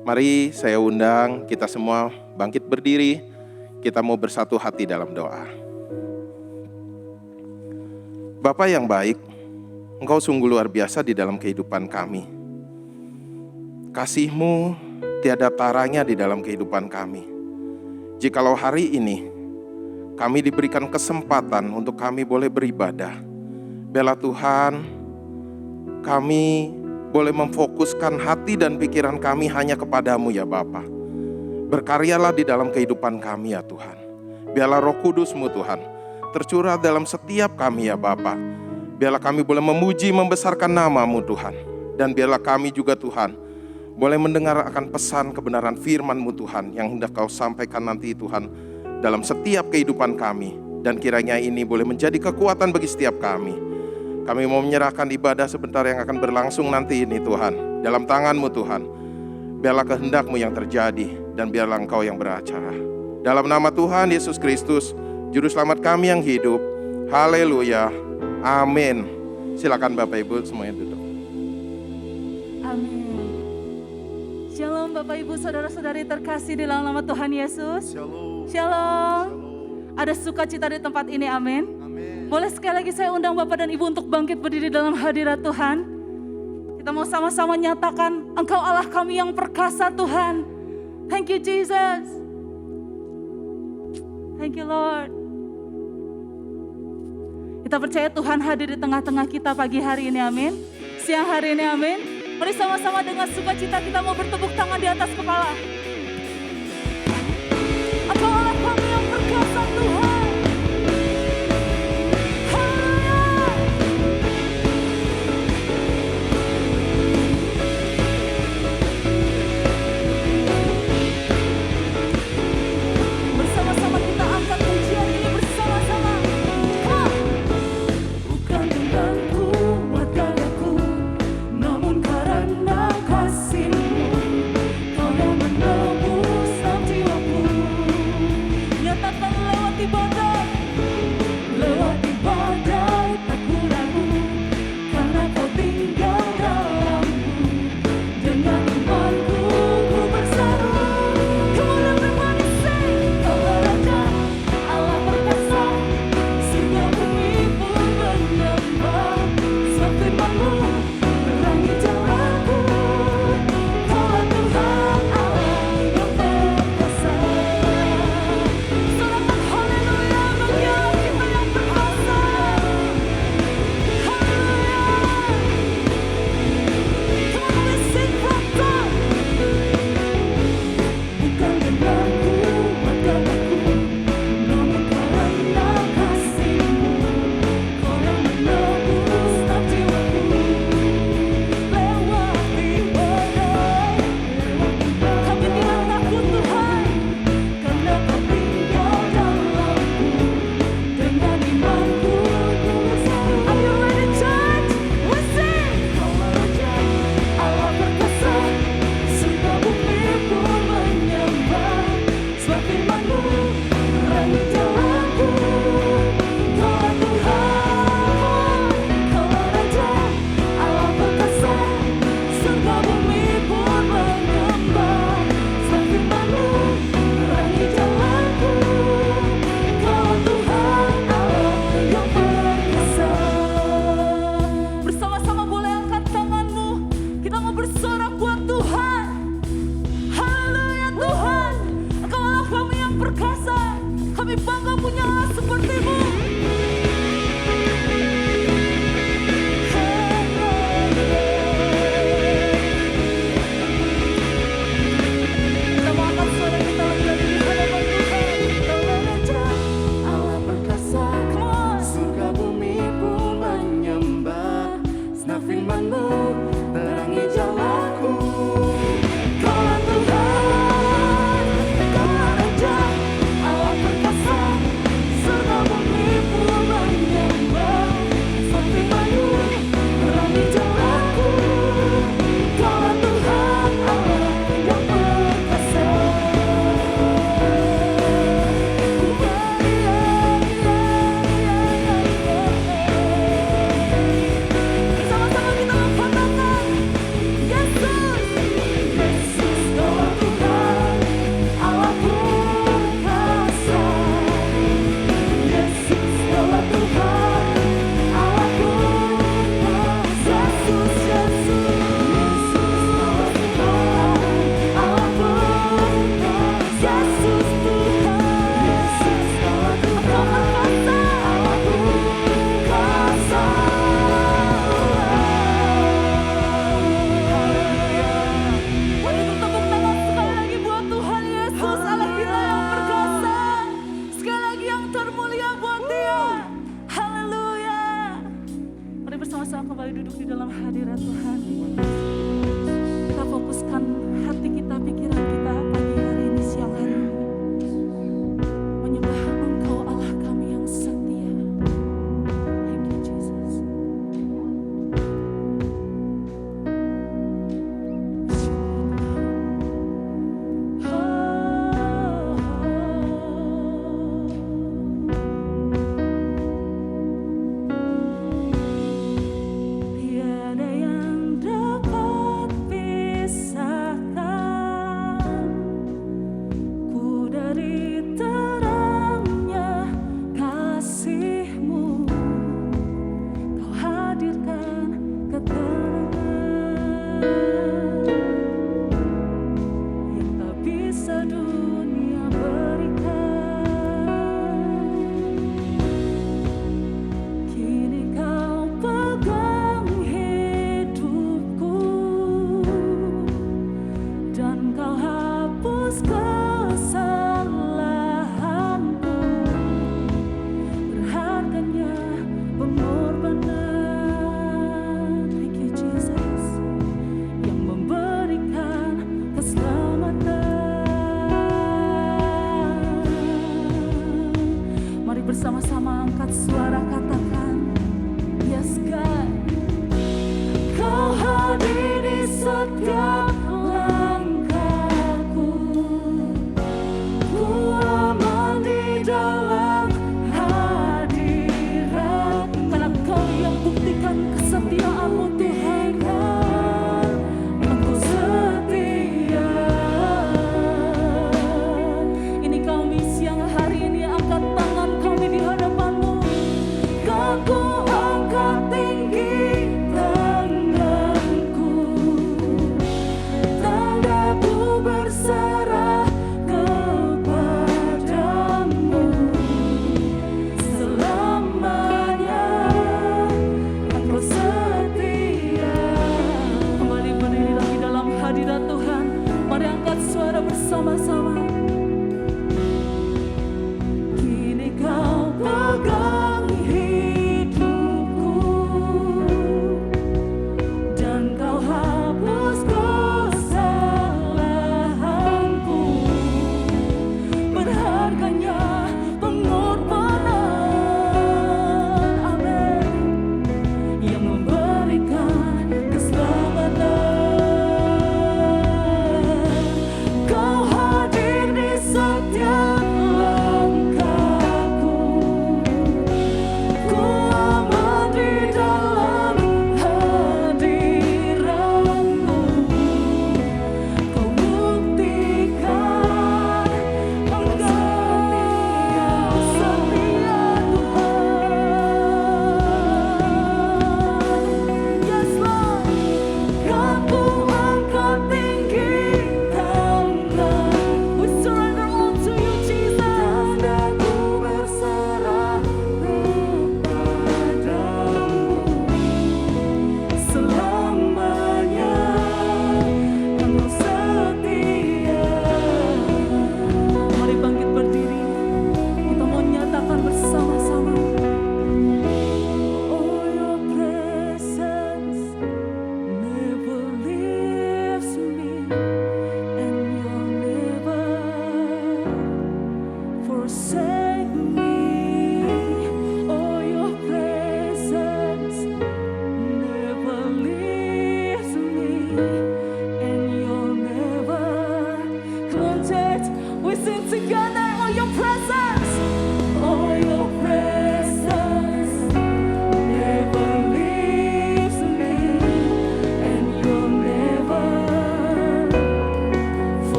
Mari saya undang kita semua bangkit berdiri. Kita mau bersatu hati dalam doa. Bapa yang baik, Engkau sungguh luar biasa di dalam kehidupan kami. Kasih-Mu tiada taranya di dalam kehidupan kami. Jikalau hari ini kami diberikan kesempatan untuk kami boleh beribadah, bela Tuhan, kami boleh memfokuskan hati dan pikiran kami hanya kepadamu ya Bapa. Berkaryalah di dalam kehidupan kami ya Tuhan. Biarlah Roh Kudus-Mu Tuhan tercurah dalam setiap kami ya Bapa. Biarlah kami boleh memuji, membesarkan nama-Mu Tuhan. Dan biarlah kami juga Tuhan boleh mendengar akan pesan kebenaran firman-Mu Tuhan yang hendak Kau sampaikan nanti Tuhan dalam setiap kehidupan kami. Dan kiranya ini boleh menjadi kekuatan bagi setiap kami. Kami mau menyerahkan ibadah sebentar yang akan berlangsung nanti ini Tuhan. Dalam tangan-Mu Tuhan. Biarlah kehendak-Mu yang terjadi. Dan biarlah Engkau yang beracara. Dalam nama Tuhan Yesus Kristus, Juru Selamat kami yang hidup. Haleluya. Amin. Silakan Bapak Ibu semuanya duduk. Amin. Shalom Bapak Ibu saudara-saudari terkasih di dalam nama Tuhan Yesus. Shalom. Shalom. Ada sukacita di tempat ini, amin. Amin. Boleh sekali lagi saya undang Bapak dan Ibu untuk bangkit berdiri dalam hadirat Tuhan. Kita mau sama-sama nyatakan, Engkau Allah kami yang perkasa Tuhan. Thank you Jesus. Thank you Lord. Kita percaya Tuhan hadir di tengah-tengah kita pagi hari ini, amin. Siang hari ini, amin. Mari sama-sama dengan sukacita kita mau bertepuk tangan di atas kepala. Engkau Allah kami yang perkasa Tuhan. Kau dalam hadirat Tuhan. Kita fokuskan hati kita, pikiran kita pagi hari ini, siang hari ini. Menyembah Engkau Allah kami yang setia. Thank you Jesus. Tiada yang dapat pisahkan ku dari terangnya kasih-Mu. Kau hadirkan keterangan yang tak bisa dunia berikan. Kini Kau pegang hidupku dan Kau hapus kesalahanku. Berharganya pengorbanan, thank you Jesus, yang memberikan keselamatan. Mari bersama-sama angkat suara, katakan, yes God. Kau hadir di setiap langkahku, ku aman di dalam hadirat. Karena Kau yang buktikan kesetiaan-Mu Tuhan. Engkau setia. Ini kami siang hari ini angkat tangan kami di hadapan-Mu. Kau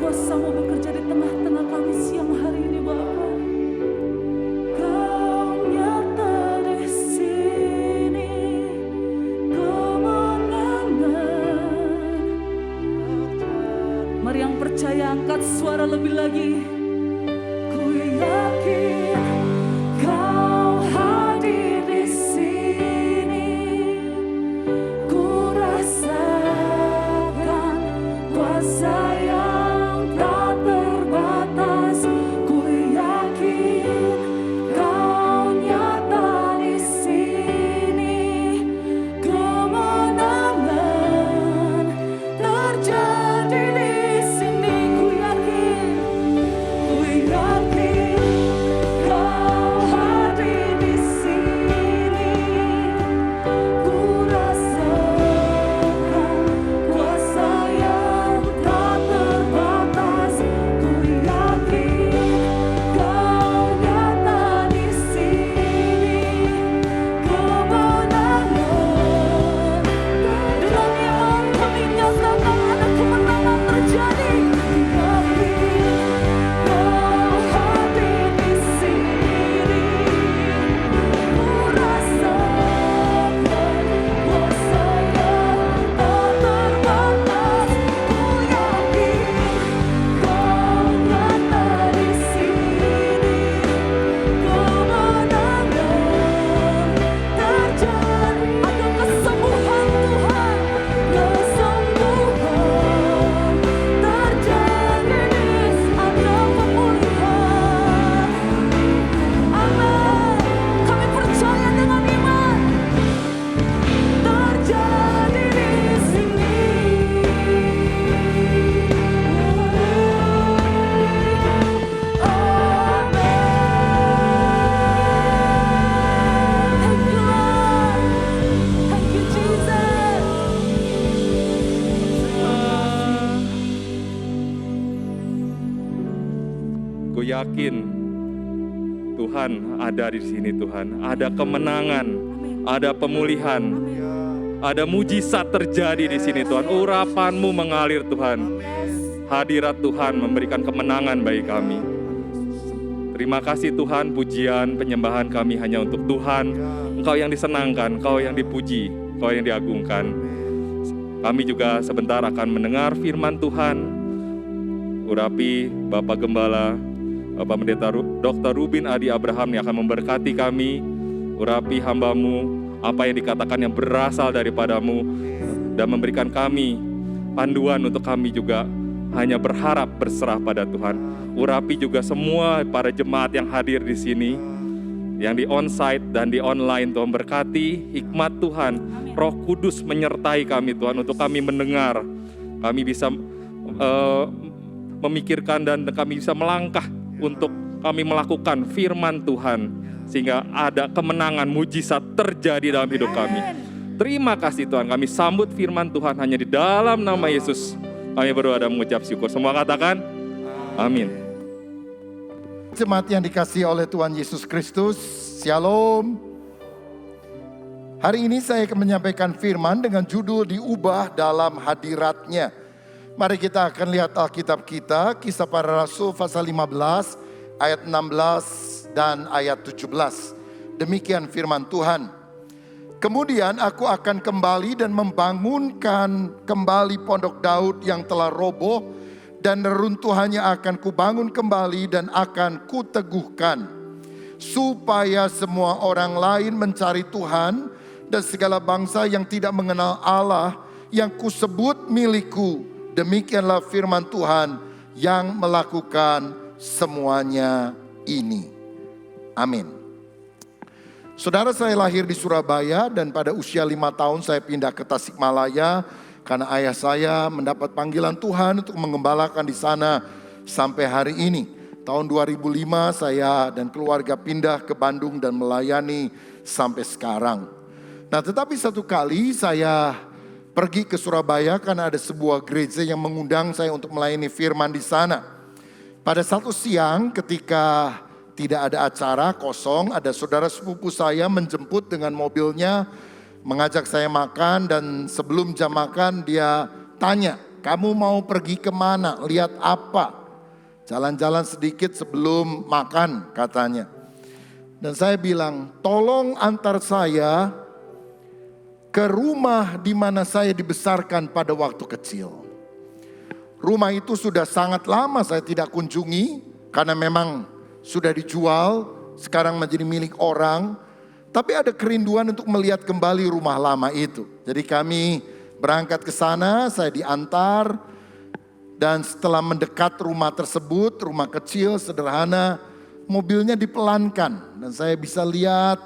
kuasa-Mu bekerja di tengah-tengah kami siang hari ini Bapa. Kau nyata di sini, kemenangan. Mari yang percaya angkat suara lebih lagi. Ku yakin Kau hadir di sini. Ku rasakan kuasa yang tak terbatas. Ku yakin Kau nyata di sini. Kemenangan terjadi di sini. Ku yakin Kau hadir di sini. Ku rasakan kuasa yang tak terbatas. Ku yakin Kau nyata di sini. Kemenangan. Dengan iman kami nyatakan ada kemenangan terjadi. Kau hadir di sini. Ku rasakan kuasa yang tak terbatas. Ku yakin Kau nyata di sini. Kemenangan terjadi. Ada kesembuhan Tuhan. Kesembuhan terjadi. Ada pemulihan. Amin. Kami percaya dengan iman. Terjadi di sini. Amin. Thank you Lord. Thank you Jesus. Ku yakin Tuhan ada di sini Tuhan. Ada kemenangan, ada pemulihan, ada mujizat terjadi di sini Tuhan. Urapan-Mu mengalir Tuhan. Hadirat Tuhan memberikan kemenangan bagi kami. Terima kasih Tuhan, pujian, penyembahan kami hanya untuk Tuhan. Engkau yang disenangkan, Engkau yang dipuji, Engkau yang diagungkan. Kami juga sebentar akan mendengar firman Tuhan. Urapi Bapak Gembala, Bapak Pendeta Dr. Rubin Adi Abraham yang akan memberkati kami. Urapi hamba-Mu, apa yang dikatakan yang berasal daripada-Mu, dan memberikan kami panduan untuk kami juga hanya berharap berserah pada Tuhan. Urapi juga semua para jemaat yang hadir di sini, yang di onsite dan di online. Tuhan berkati hikmat Tuhan, Roh Kudus menyertai kami Tuhan, untuk kami mendengar, kami bisa memikirkan dan kami bisa melangkah untuk kami melakukan firman Tuhan, sehingga ada kemenangan, mujizat terjadi dalam hidup kami. Terima kasih Tuhan, kami sambut firman Tuhan hanya di dalam nama Yesus. Kami berdoa dan mengucap syukur. Semua katakan amin. Jemaat yang dikasihi oleh Tuhan Yesus Kristus, Shalom. Hari ini saya akan menyampaikan firman dengan judul diubah dalam hadiratnya. Mari kita akan lihat Alkitab kita, Kisah Para Rasul pasal 15 ayat 16 dan ayat 17. Demikian firman Tuhan. Kemudian aku akan kembali dan membangunkan kembali pondok Daud yang telah roboh, dan reruntuhannya akan kubangun kembali dan akan kuteguhkan, supaya semua orang lain mencari Tuhan, dan segala bangsa yang tidak mengenal Allah yang kusebut milikku. Demikianlah firman Tuhan yang melakukan semuanya ini. Amin. Saudara, saya lahir di Surabaya dan pada usia 5 tahun saya pindah ke Tasikmalaya karena ayah saya mendapat panggilan Tuhan untuk mengembalakan di sana sampai hari ini. Tahun 2005 saya dan keluarga pindah ke Bandung dan melayani sampai sekarang. Nah, tetapi satu kali saya pergi ke Surabaya karena ada sebuah gereja yang mengundang saya untuk melayani firman di sana. Pada satu siang ketika tidak ada acara, kosong, ada saudara sepupu saya menjemput dengan mobilnya, mengajak saya makan, dan sebelum jam makan dia tanya, kamu mau pergi kemana? Lihat apa? Jalan-jalan sedikit sebelum makan katanya. Dan saya bilang, tolong antar saya ke rumah di mana saya dibesarkan pada waktu kecil. Rumah itu sudah sangat lama saya tidak kunjungi karena memang sudah dijual, sekarang menjadi milik orang. Tapi ada kerinduan untuk melihat kembali rumah lama itu. Jadi kami berangkat ke sana, saya diantar. Dan setelah mendekat rumah tersebut, rumah kecil, sederhana, mobilnya dipelankan. Dan saya bisa lihat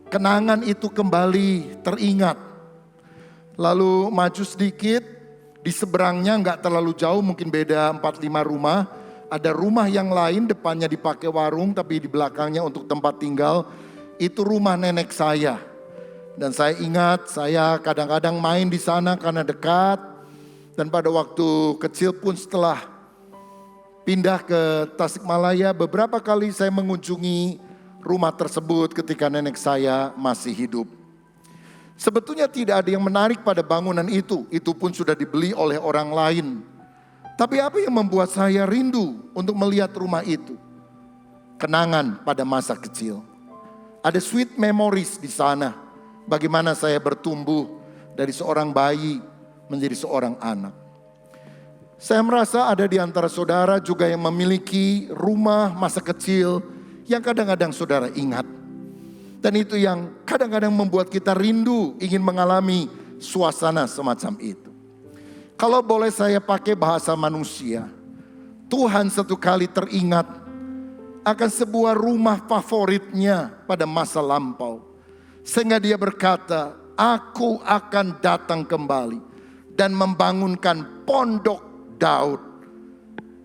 kenangan itu kembali teringat. Lalu maju sedikit, di seberangnya nggak terlalu jauh, mungkin beda 4-5 rumah. Ada rumah yang lain, depannya dipakai warung, tapi di belakangnya untuk tempat tinggal. Itu rumah nenek saya. Dan saya ingat, saya kadang-kadang main di sana karena dekat. Dan pada waktu kecil pun setelah pindah ke Tasikmalaya, beberapa kali saya mengunjungi rumah tersebut ketika nenek saya masih hidup. Sebetulnya tidak ada yang menarik pada bangunan itu pun sudah dibeli oleh orang lain. Tapi apa yang membuat saya rindu untuk melihat rumah itu? Kenangan pada masa kecil. Ada sweet memories di sana. Bagaimana saya bertumbuh dari seorang bayi menjadi seorang anak. Saya merasa ada di antara saudara juga yang memiliki rumah masa kecil yang kadang-kadang saudara ingat. Dan itu yang kadang-kadang membuat kita rindu ingin mengalami suasana semacam itu. Kalau boleh saya pakai bahasa manusia, Tuhan satu kali teringat akan sebuah rumah favoritnya pada masa lampau. Sehingga dia berkata, aku akan datang kembali dan membangunkan pondok Daud,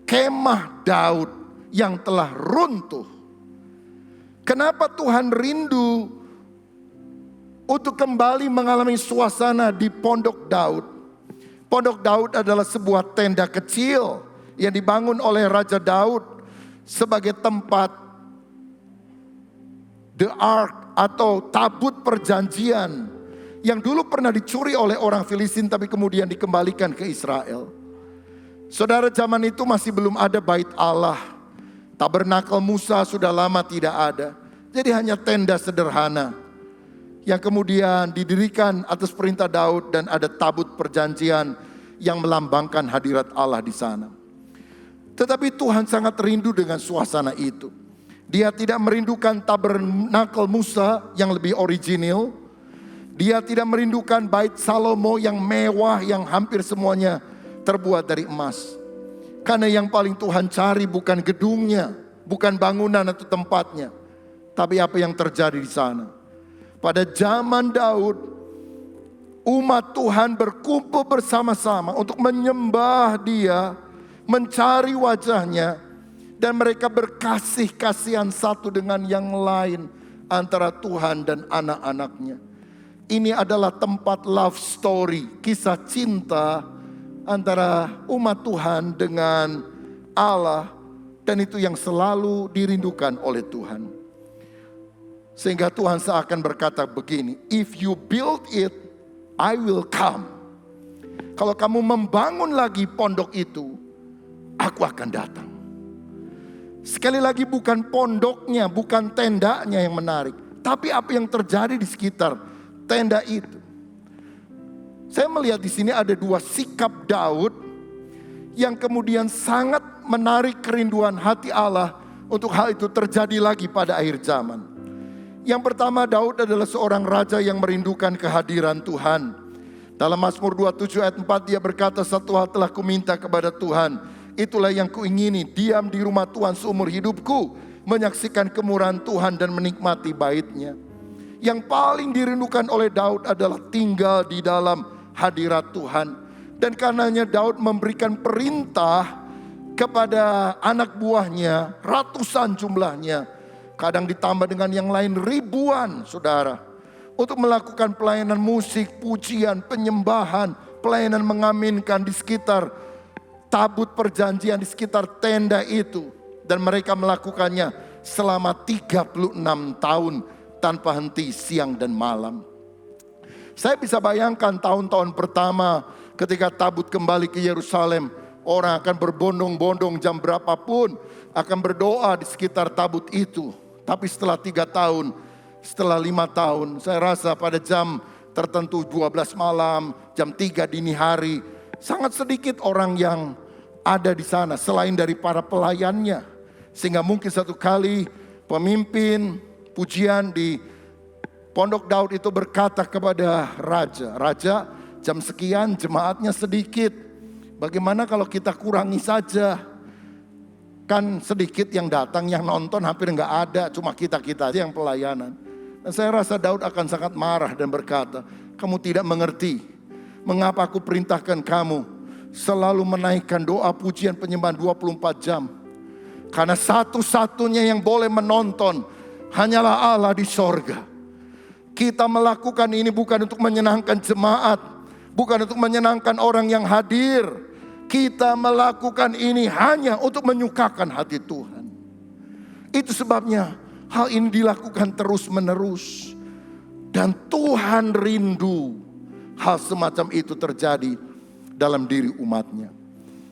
kemah Daud yang telah runtuh. Kenapa Tuhan rindu untuk kembali mengalami suasana di pondok Daud? Pondok Daud adalah sebuah tenda kecil yang dibangun oleh Raja Daud sebagai tempat the ark atau tabut perjanjian yang dulu pernah dicuri oleh orang Filistin tapi kemudian dikembalikan ke Israel. Saudara, zaman itu masih belum ada bait Allah. Tabernakel Musa sudah lama tidak ada. Jadi hanya tenda sederhana yang kemudian didirikan atas perintah Daud dan ada tabut perjanjian yang melambangkan hadirat Allah di sana. Tetapi Tuhan sangat rindu dengan suasana itu. Dia tidak merindukan tabernakel Musa yang lebih original. Dia tidak merindukan bait Salomo yang mewah yang hampir semuanya terbuat dari emas. Karena yang paling Tuhan cari bukan gedungnya, bukan bangunan atau tempatnya, tapi apa yang terjadi di sana. Pada zaman Daud, umat Tuhan berkumpul bersama-sama untuk menyembah Dia, mencari wajahnya, dan mereka berkasih-kasihan satu dengan yang lain antara Tuhan dan anak-anaknya. Ini adalah tempat love story, kisah cinta antara umat Tuhan dengan Allah, dan itu yang selalu dirindukan oleh Tuhan. Sehingga Tuhan seakan berkata begini, if you build it, I will come. Kalau kamu membangun lagi pondok itu, aku akan datang. Sekali lagi bukan pondoknya, bukan tendanya yang menarik, tapi apa yang terjadi di sekitar tenda itu. Saya melihat di sini ada dua sikap Daud yang kemudian sangat menarik kerinduan hati Allah untuk hal itu terjadi lagi pada akhir zaman. Yang pertama, Daud adalah seorang raja yang merindukan kehadiran Tuhan. Dalam Mazmur 27 ayat 4 dia berkata, satu hal telah kuminta kepada Tuhan, itulah yang kuingini, diam di rumah Tuhan seumur hidupku, menyaksikan kemurahan Tuhan dan menikmati bait-Nya. Yang paling dirindukan oleh Daud adalah tinggal di dalam hadirat Tuhan. Dan karenanya Daud memberikan perintah kepada anak buahnya, ratusan jumlahnya, kadang ditambah dengan yang lain ribuan saudara, untuk melakukan pelayanan musik, pujian, penyembahan, pelayanan mengaminkan di sekitar tabut perjanjian, di sekitar tenda itu. Dan mereka melakukannya selama 36 tahun tanpa henti siang dan malam. Saya bisa bayangkan tahun-tahun pertama ketika tabut kembali ke Yerusalem, orang akan berbondong-bondong jam berapapun, akan berdoa di sekitar tabut itu. Tapi setelah 3 tahun, setelah 5 tahun, saya rasa pada jam tertentu 12 malam, jam 3 dini hari, sangat sedikit orang yang ada di sana selain dari para pelayannya. Sehingga mungkin satu kali pemimpin pujian di Pondok Daud itu berkata kepada raja, "Raja, jam sekian jemaatnya sedikit. Bagaimana kalau kita kurangi saja? Kan sedikit yang datang, yang nonton hampir nggak ada, cuma kita-kita aja yang pelayanan." Dan saya rasa Daud akan sangat marah dan berkata, "Kamu tidak mengerti mengapa aku perintahkan kamu selalu menaikkan doa pujian penyembahan 24 jam. Karena satu-satunya yang boleh menonton hanyalah Allah di sorga. Kita melakukan ini bukan untuk menyenangkan jemaat, bukan untuk menyenangkan orang yang hadir. Kita melakukan ini hanya untuk menyukakan hati Tuhan. Itu sebabnya hal ini dilakukan terus-menerus. Dan Tuhan rindu hal semacam itu terjadi dalam diri umatnya.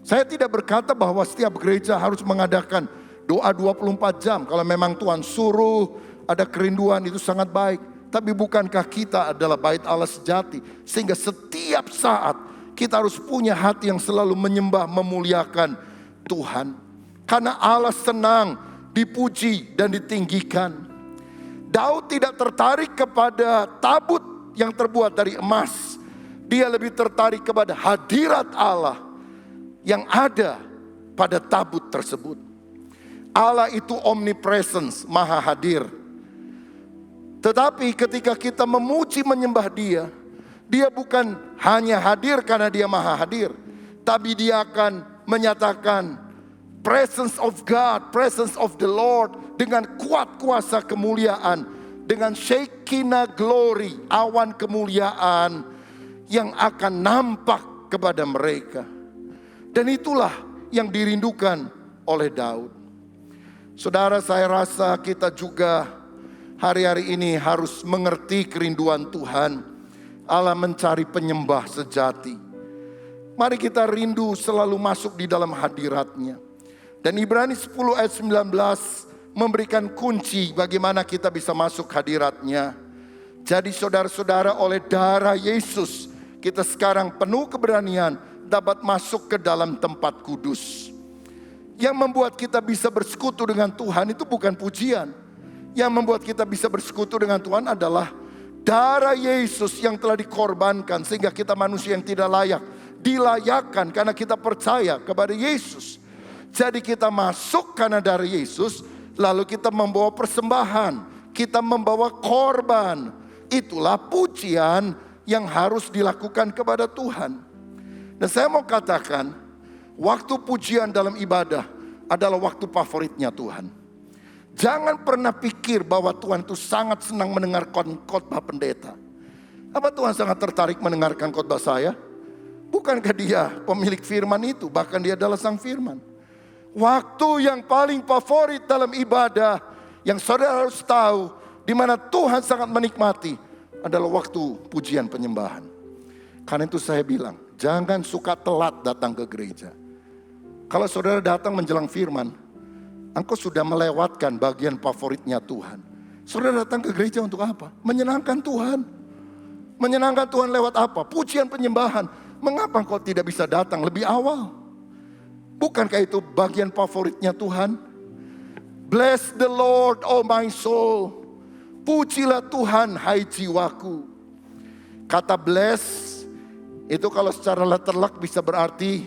Saya tidak berkata bahwa setiap gereja harus mengadakan doa 24 jam. Kalau memang Tuhan suruh, ada kerinduan, itu sangat baik. Tapi bukankah kita adalah bait Allah sejati? Sehingga setiap saat kita harus punya hati yang selalu menyembah, memuliakan Tuhan. Karena Allah senang dipuji dan ditinggikan. Daud tidak tertarik kepada tabut yang terbuat dari emas. Dia lebih tertarik kepada hadirat Allah yang ada pada tabut tersebut. Allah itu omnipresence, maha hadir. Tetapi ketika kita memuji menyembah Dia, Dia bukan hanya hadir karena Dia maha hadir, tapi Dia akan menyatakan presence of God, presence of the Lord dengan kuat kuasa kemuliaan, dengan Shekinah glory, awan kemuliaan yang akan nampak kepada mereka. Dan itulah yang dirindukan oleh Daud. Saudara, saya rasa kita juga hari-hari ini harus mengerti kerinduan Tuhan. Allah mencari penyembah sejati. Mari kita rindu selalu masuk di dalam hadirat-Nya. Dan Ibrani 10 ayat 19 memberikan kunci bagaimana kita bisa masuk hadirat-Nya. Jadi saudara-saudara, oleh darah Yesus kita sekarang penuh keberanian dapat masuk ke dalam tempat kudus. Yang membuat kita bisa bersekutu dengan Tuhan itu bukan pujian. Yang membuat kita bisa bersekutu dengan Tuhan adalah darah Yesus yang telah dikorbankan. Sehingga kita manusia yang tidak layak dilayakkan karena kita percaya kepada Yesus. Jadi kita masuk karena darah Yesus. Lalu kita membawa persembahan, kita membawa korban. Itulah pujian yang harus dilakukan kepada Tuhan. Dan saya mau katakan, waktu pujian dalam ibadah adalah waktu favoritnya Tuhan. Jangan pernah pikir bahwa Tuhan itu sangat senang mendengarkan khotbah pendeta. Apa Tuhan sangat tertarik mendengarkan khotbah saya? Bukankah Dia pemilik firman itu? Bahkan Dia adalah sang firman. Waktu yang paling favorit dalam ibadah yang saudara harus tahu, di mana Tuhan sangat menikmati, adalah waktu pujian penyembahan. Karena itu saya bilang, jangan suka telat datang ke gereja. Kalau saudara datang menjelang firman, engkau sudah melewatkan bagian favoritnya Tuhan. Saudara datang ke gereja untuk apa? Menyenangkan Tuhan. Menyenangkan Tuhan lewat apa? Pujian penyembahan. Mengapa engkau tidak bisa datang lebih awal? Bukankah itu bagian favoritnya Tuhan? Bless the Lord, oh my soul. Pujilah Tuhan, hai jiwaku. Kata bless itu kalau secara letterlek bisa berarti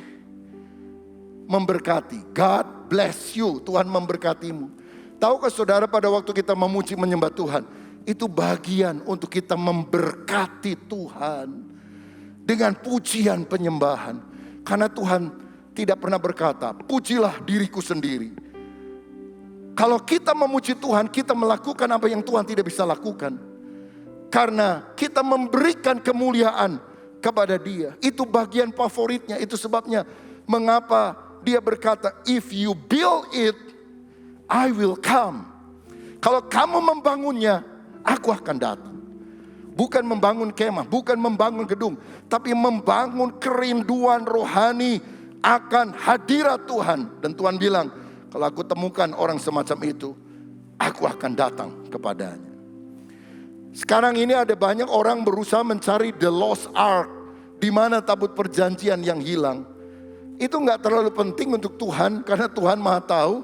memberkati. God bless you, Tuhan memberkatimu. Tahukah saudara, pada waktu kita memuji menyembah Tuhan, itu bagian untuk kita memberkati Tuhan dengan pujian penyembahan. Karena Tuhan tidak pernah berkata, pujilah diriku sendiri. Kalau kita memuji Tuhan, kita melakukan apa yang Tuhan tidak bisa lakukan. Karena kita memberikan kemuliaan kepada Dia. Itu bagian favoritnya. Itu sebabnya mengapa Dia berkata, if you build it, I will come. Kalau kamu membangunnya, aku akan datang. Bukan membangun kemah, bukan membangun gedung, tapi membangun kerinduan rohani akan hadirat Tuhan. Dan Tuhan bilang, kalau aku temukan orang semacam itu, aku akan datang kepadanya. Sekarang ini ada banyak orang berusaha mencari the lost ark, di mana tabut perjanjian yang hilang. Itu nggak terlalu penting untuk Tuhan, karena Tuhan Maha tahu.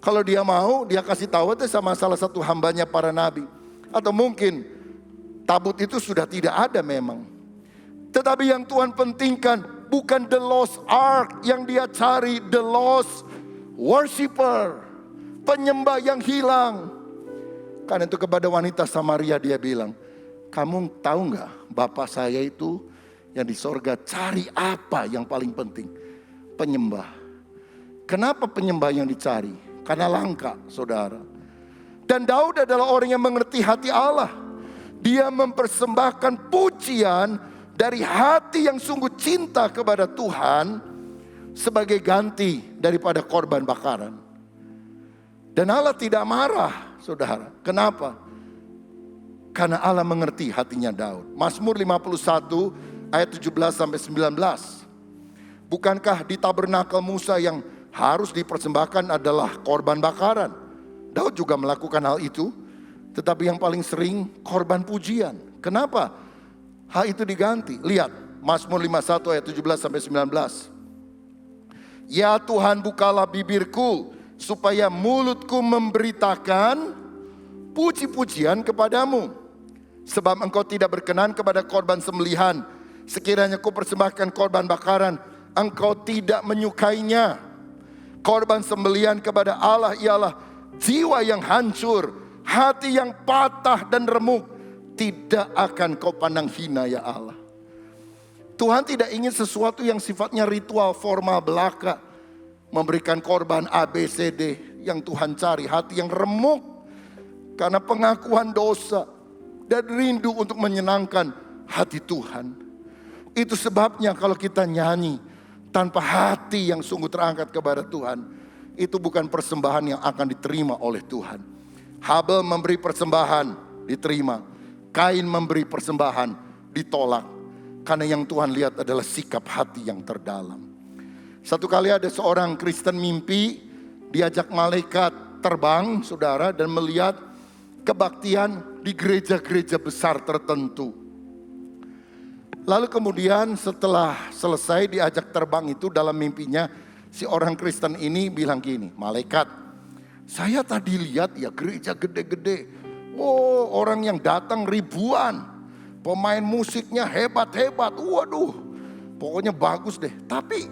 Kalau Dia mau, Dia kasih tahu itu sama salah satu hambanya para nabi. Atau mungkin tabut itu sudah tidak ada memang. Tetapi yang Tuhan pentingkan bukan the lost ark, yang Dia cari the lost worshiper, penyembah yang hilang. Karena itu kepada wanita Samaria Dia bilang, kamu tahu nggak Bapak saya itu yang di sorga cari apa yang paling penting? Penyembah. Kenapa penyembah yang dicari? Karena langka, saudara. Dan Daud adalah orang yang mengerti hati Allah. Dia mempersembahkan pujian dari hati yang sungguh cinta kepada Tuhan sebagai ganti daripada korban bakaran. Dan Allah tidak marah, saudara. Kenapa? Karena Allah mengerti hatinya Daud. Mazmur 51 ayat 17 sampai 19. Bukankah di tabernakel Musa yang harus dipersembahkan adalah korban bakaran? Daud juga melakukan hal itu. Tetapi yang paling sering korban pujian. Kenapa hal itu diganti? Lihat Mazmur 51 ayat 17 sampai 19. Ya Tuhan, bukalah bibirku supaya mulutku memberitakan puji-pujian kepadamu. Sebab Engkau tidak berkenan kepada korban sembelihan. Sekiranya ku persembahkan korban bakaran, Engkau tidak menyukainya. Korban sembelihan kepada Allah ialah jiwa yang hancur, hati yang patah dan remuk. Tidak akan kau pandang hina ya Allah. Tuhan tidak ingin sesuatu yang sifatnya ritual formal belaka. Memberikan korban ABCD. Yang Tuhan cari hati yang remuk karena pengakuan dosa dan rindu untuk menyenangkan hati Tuhan. Itu sebabnya kalau kita nyanyi tanpa hati yang sungguh terangkat kepada Tuhan, itu bukan persembahan yang akan diterima oleh Tuhan. Habel memberi persembahan, diterima. Kain memberi persembahan, ditolak. Karena yang Tuhan lihat adalah sikap hati yang terdalam. Satu kali ada seorang Kristen mimpi, diajak malaikat terbang, saudara, dan melihat kebaktian di gereja-gereja besar tertentu. Lalu kemudian setelah selesai diajak terbang itu, dalam mimpinya si orang Kristen ini bilang gini, malaikat, saya tadi lihat ya gereja gede-gede. Oh, orang yang datang ribuan. Pemain musiknya hebat-hebat. Waduh, pokoknya bagus deh. Tapi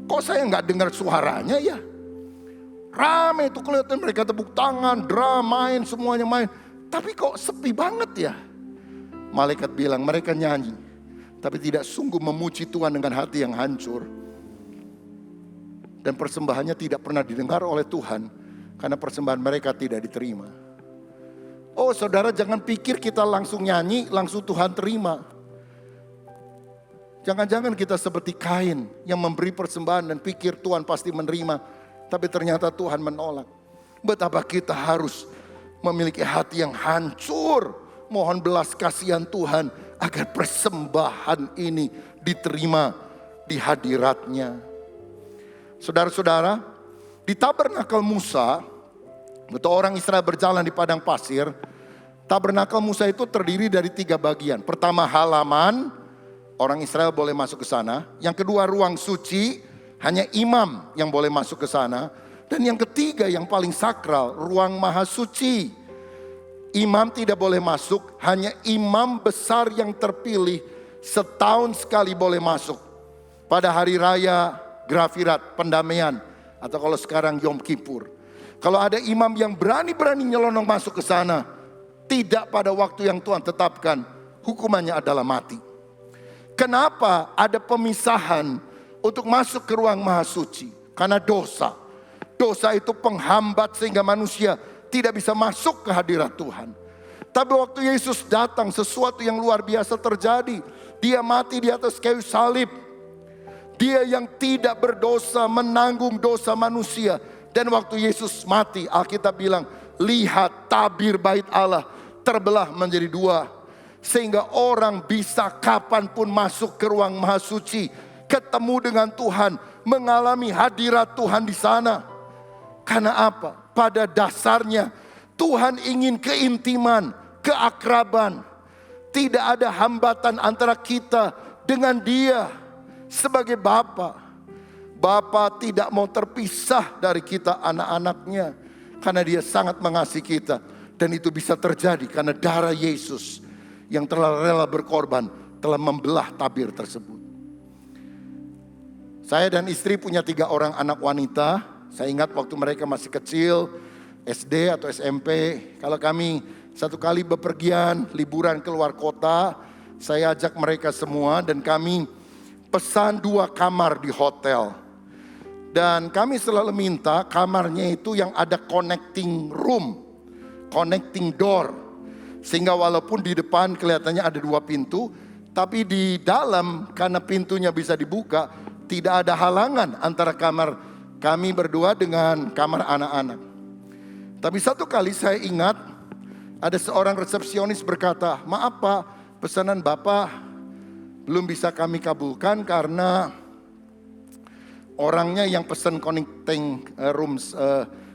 kok saya nggak dengar suaranya ya? Rame itu kelihatan, mereka tepuk tangan, drum main, semuanya main. Tapi kok sepi banget ya? Malaikat bilang mereka nyanyi, tapi tidak sungguh memuji Tuhan dengan hati yang hancur. Dan persembahannya tidak pernah didengar oleh Tuhan, karena persembahan mereka tidak diterima. Oh saudara, jangan pikir kita langsung nyanyi, langsung Tuhan terima. Jangan-jangan kita seperti Kain yang memberi persembahan dan pikir Tuhan pasti menerima, tapi ternyata Tuhan menolak. Betapa kita harus memiliki hati yang hancur. Mohon belas kasihan Tuhan agar persembahan ini diterima di hadiratnya. Saudara-saudara, di tabernakel Musa, betul orang Israel berjalan di padang pasir. Tabernakel Musa itu terdiri dari 3 bagian. Pertama halaman, orang Israel boleh masuk ke sana. Yang kedua ruang suci, hanya imam yang boleh masuk ke sana. Dan yang ketiga yang paling sakral, ruang maha suci. Imam tidak boleh masuk, hanya imam besar yang terpilih setahun sekali boleh masuk. Pada hari raya Grafirat, pendamaian, atau kalau sekarang Yom Kippur. Kalau ada imam yang berani-berani nyelonong masuk ke sana, tidak pada waktu yang Tuhan tetapkan, hukumannya adalah mati. Kenapa ada pemisahan untuk masuk ke ruang maha suci? Karena dosa. Dosa itu penghambat sehingga manusia tidak bisa masuk ke hadirat Tuhan. Tapi waktu Yesus datang, sesuatu yang luar biasa terjadi. Dia mati di atas kayu salib. Dia yang tidak berdosa menanggung dosa manusia. Dan waktu Yesus mati, Alkitab bilang, lihat tabir bait Allah terbelah menjadi 2. Sehingga orang bisa kapanpun masuk ke ruang maha suci, ketemu dengan Tuhan, mengalami hadirat Tuhan di sana. Karena apa? Pada dasarnya Tuhan ingin keintiman, keakraban. Tidak ada hambatan antara kita dengan Dia sebagai Bapa. Bapa tidak mau terpisah dari kita anak-anaknya, karena Dia sangat mengasihi kita. Dan itu bisa terjadi karena darah Yesus yang telah rela berkorban telah membelah tabir tersebut. Saya dan istri punya 3 orang anak wanita. Saya ingat waktu mereka masih kecil, SD atau SMP, kalau kami satu kali bepergian liburan keluar kota, saya ajak mereka semua dan kami pesan 2 kamar di hotel. Dan kami selalu minta kamarnya itu yang ada connecting room, connecting door. Sehingga walaupun di depan kelihatannya ada 2 pintu, tapi di dalam karena pintunya bisa dibuka, tidak ada halangan antara kamar kami berdua dengan kamar anak-anak. Tapi satu kali saya ingat ada seorang resepsionis berkata, "Maaf Pak, pesanan Bapak belum bisa kami kabulkan karena orangnya yang pesan connecting rooms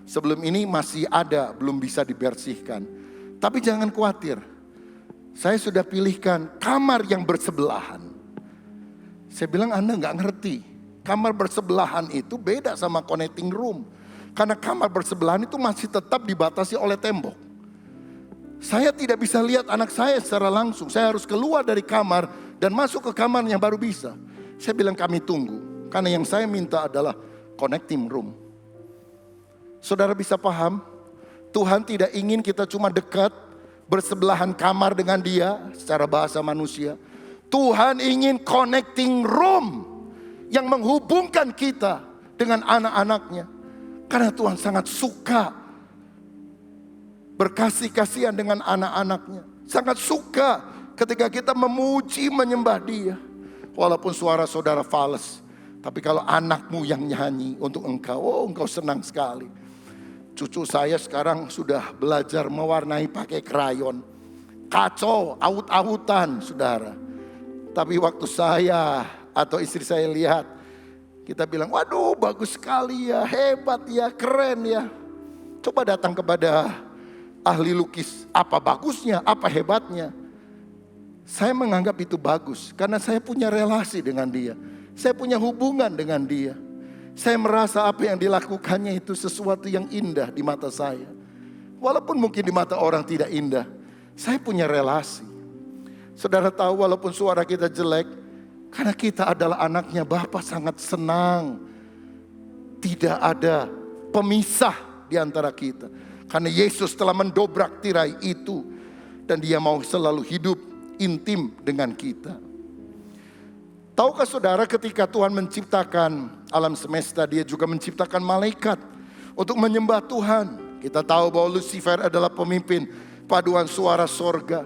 sebelum ini masih ada, belum bisa dibersihkan. Tapi jangan khawatir, saya sudah pilihkan kamar yang bersebelahan." Saya bilang, "Anda nggak ngerti, kamar bersebelahan itu beda sama connecting room. Karena kamar bersebelahan itu masih tetap dibatasi oleh tembok. Saya tidak bisa lihat anak saya secara langsung. Saya harus keluar dari kamar dan masuk ke kamar yang baru bisa." Saya bilang, "Kami tunggu. Karena yang saya minta adalah connecting room." Saudara bisa paham? Tuhan tidak ingin kita cuma dekat, bersebelahan kamar dengan Dia secara bahasa manusia. Tuhan ingin connecting room yang menghubungkan kita dengan anak-anaknya. Karena Tuhan sangat suka berkasih-kasihan dengan anak-anaknya. Sangat suka ketika kita memuji, menyembah Dia. Walaupun suara saudara fals, tapi kalau anakmu yang nyanyi untuk engkau, oh engkau senang sekali. Cucu saya sekarang sudah belajar mewarnai pakai krayon. Kacau, aut-autan saudara. Tapi waktu saya atau istri saya lihat, kita bilang, "Waduh bagus sekali ya, hebat ya, keren ya." Coba datang kepada ahli lukis, apa bagusnya, apa hebatnya? Saya menganggap itu bagus karena saya punya relasi dengan dia. Saya punya hubungan dengan dia. Saya merasa apa yang dilakukannya itu sesuatu yang indah di mata saya. Walaupun mungkin di mata orang tidak indah, saya punya relasi. Saudara tahu walaupun suara kita jelek, karena kita adalah anaknya, Bapa sangat senang. Tidak ada pemisah di antara kita. Karena Yesus telah mendobrak tirai itu. Dan Dia mau selalu hidup intim dengan kita. Tahukah saudara ketika Tuhan menciptakan alam semesta, Dia juga menciptakan malaikat untuk menyembah Tuhan. Kita tahu bahwa Lucifer adalah pemimpin paduan suara sorga.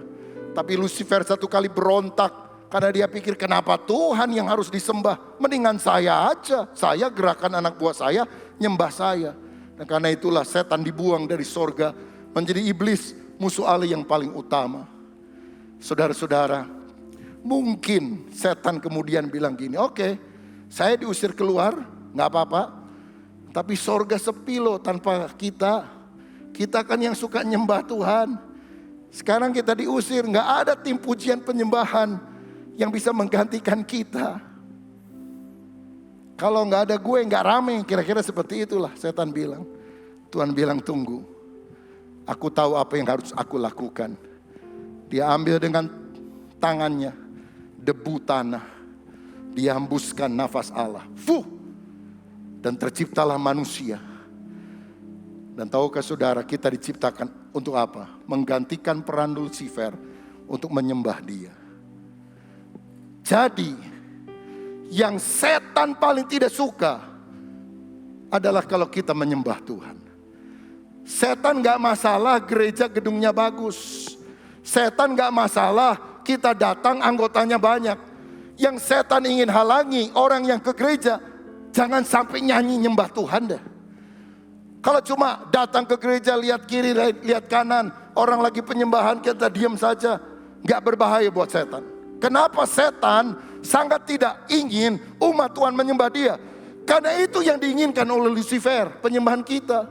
Tapi Lucifer satu kali berontak. Karena dia pikir kenapa Tuhan yang harus disembah. Mendingan saya aja. Saya gerakan anak buah saya, nyembah saya. Dan karena itulah setan dibuang dari sorga. Menjadi iblis, musuh Allah yang paling utama. Saudara-saudara, mungkin setan kemudian bilang gini, "Oke, saya diusir keluar, gak apa-apa. Tapi sorga sepi loh tanpa kita. Kita kan yang suka nyembah Tuhan. Sekarang kita diusir, gak ada tim pujian penyembahan yang bisa menggantikan kita. Kalau nggak ada gue nggak rame." Kira-kira seperti itulah setan bilang. Tuhan bilang, "Tunggu, aku tahu apa yang harus aku lakukan." Dia ambil dengan tangannya debu tanah, dia hembuskan nafas Allah, dan terciptalah manusia. Dan tahukah saudara, kita diciptakan untuk apa? Menggantikan peran Lucifer untuk menyembah Dia. Jadi, yang setan paling tidak suka adalah kalau kita menyembah Tuhan. Setan gak masalah gereja gedungnya bagus. Setan gak masalah kita datang anggotanya banyak. Yang setan ingin halangi orang yang ke gereja, jangan sampai nyanyi nyembah Tuhan deh. Kalau cuma datang ke gereja, lihat kiri, lihat kanan, orang lagi penyembahan, kita diam saja. gak berbahaya buat setan. Kenapa setan sangat tidak ingin umat Tuhan menyembah dia? Karena itu yang diinginkan oleh Lucifer, penyembahan kita.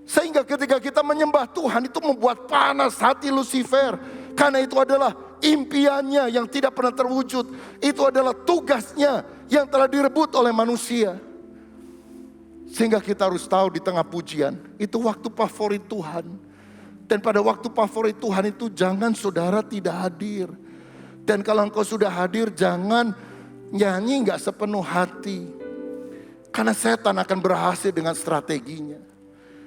Sehingga ketika kita menyembah Tuhan itu membuat panas hati Lucifer. Karena itu adalah impiannya yang tidak pernah terwujud. Itu adalah tugasnya yang telah direbut oleh manusia. Sehingga kita harus tahu di tengah pujian, itu waktu favorit Tuhan. Dan pada waktu favorit Tuhan itu jangan saudara tidak hadir. Dan kalau engkau sudah hadir, jangan nyanyi gak sepenuh hati. Karena setan akan berhasil dengan strateginya.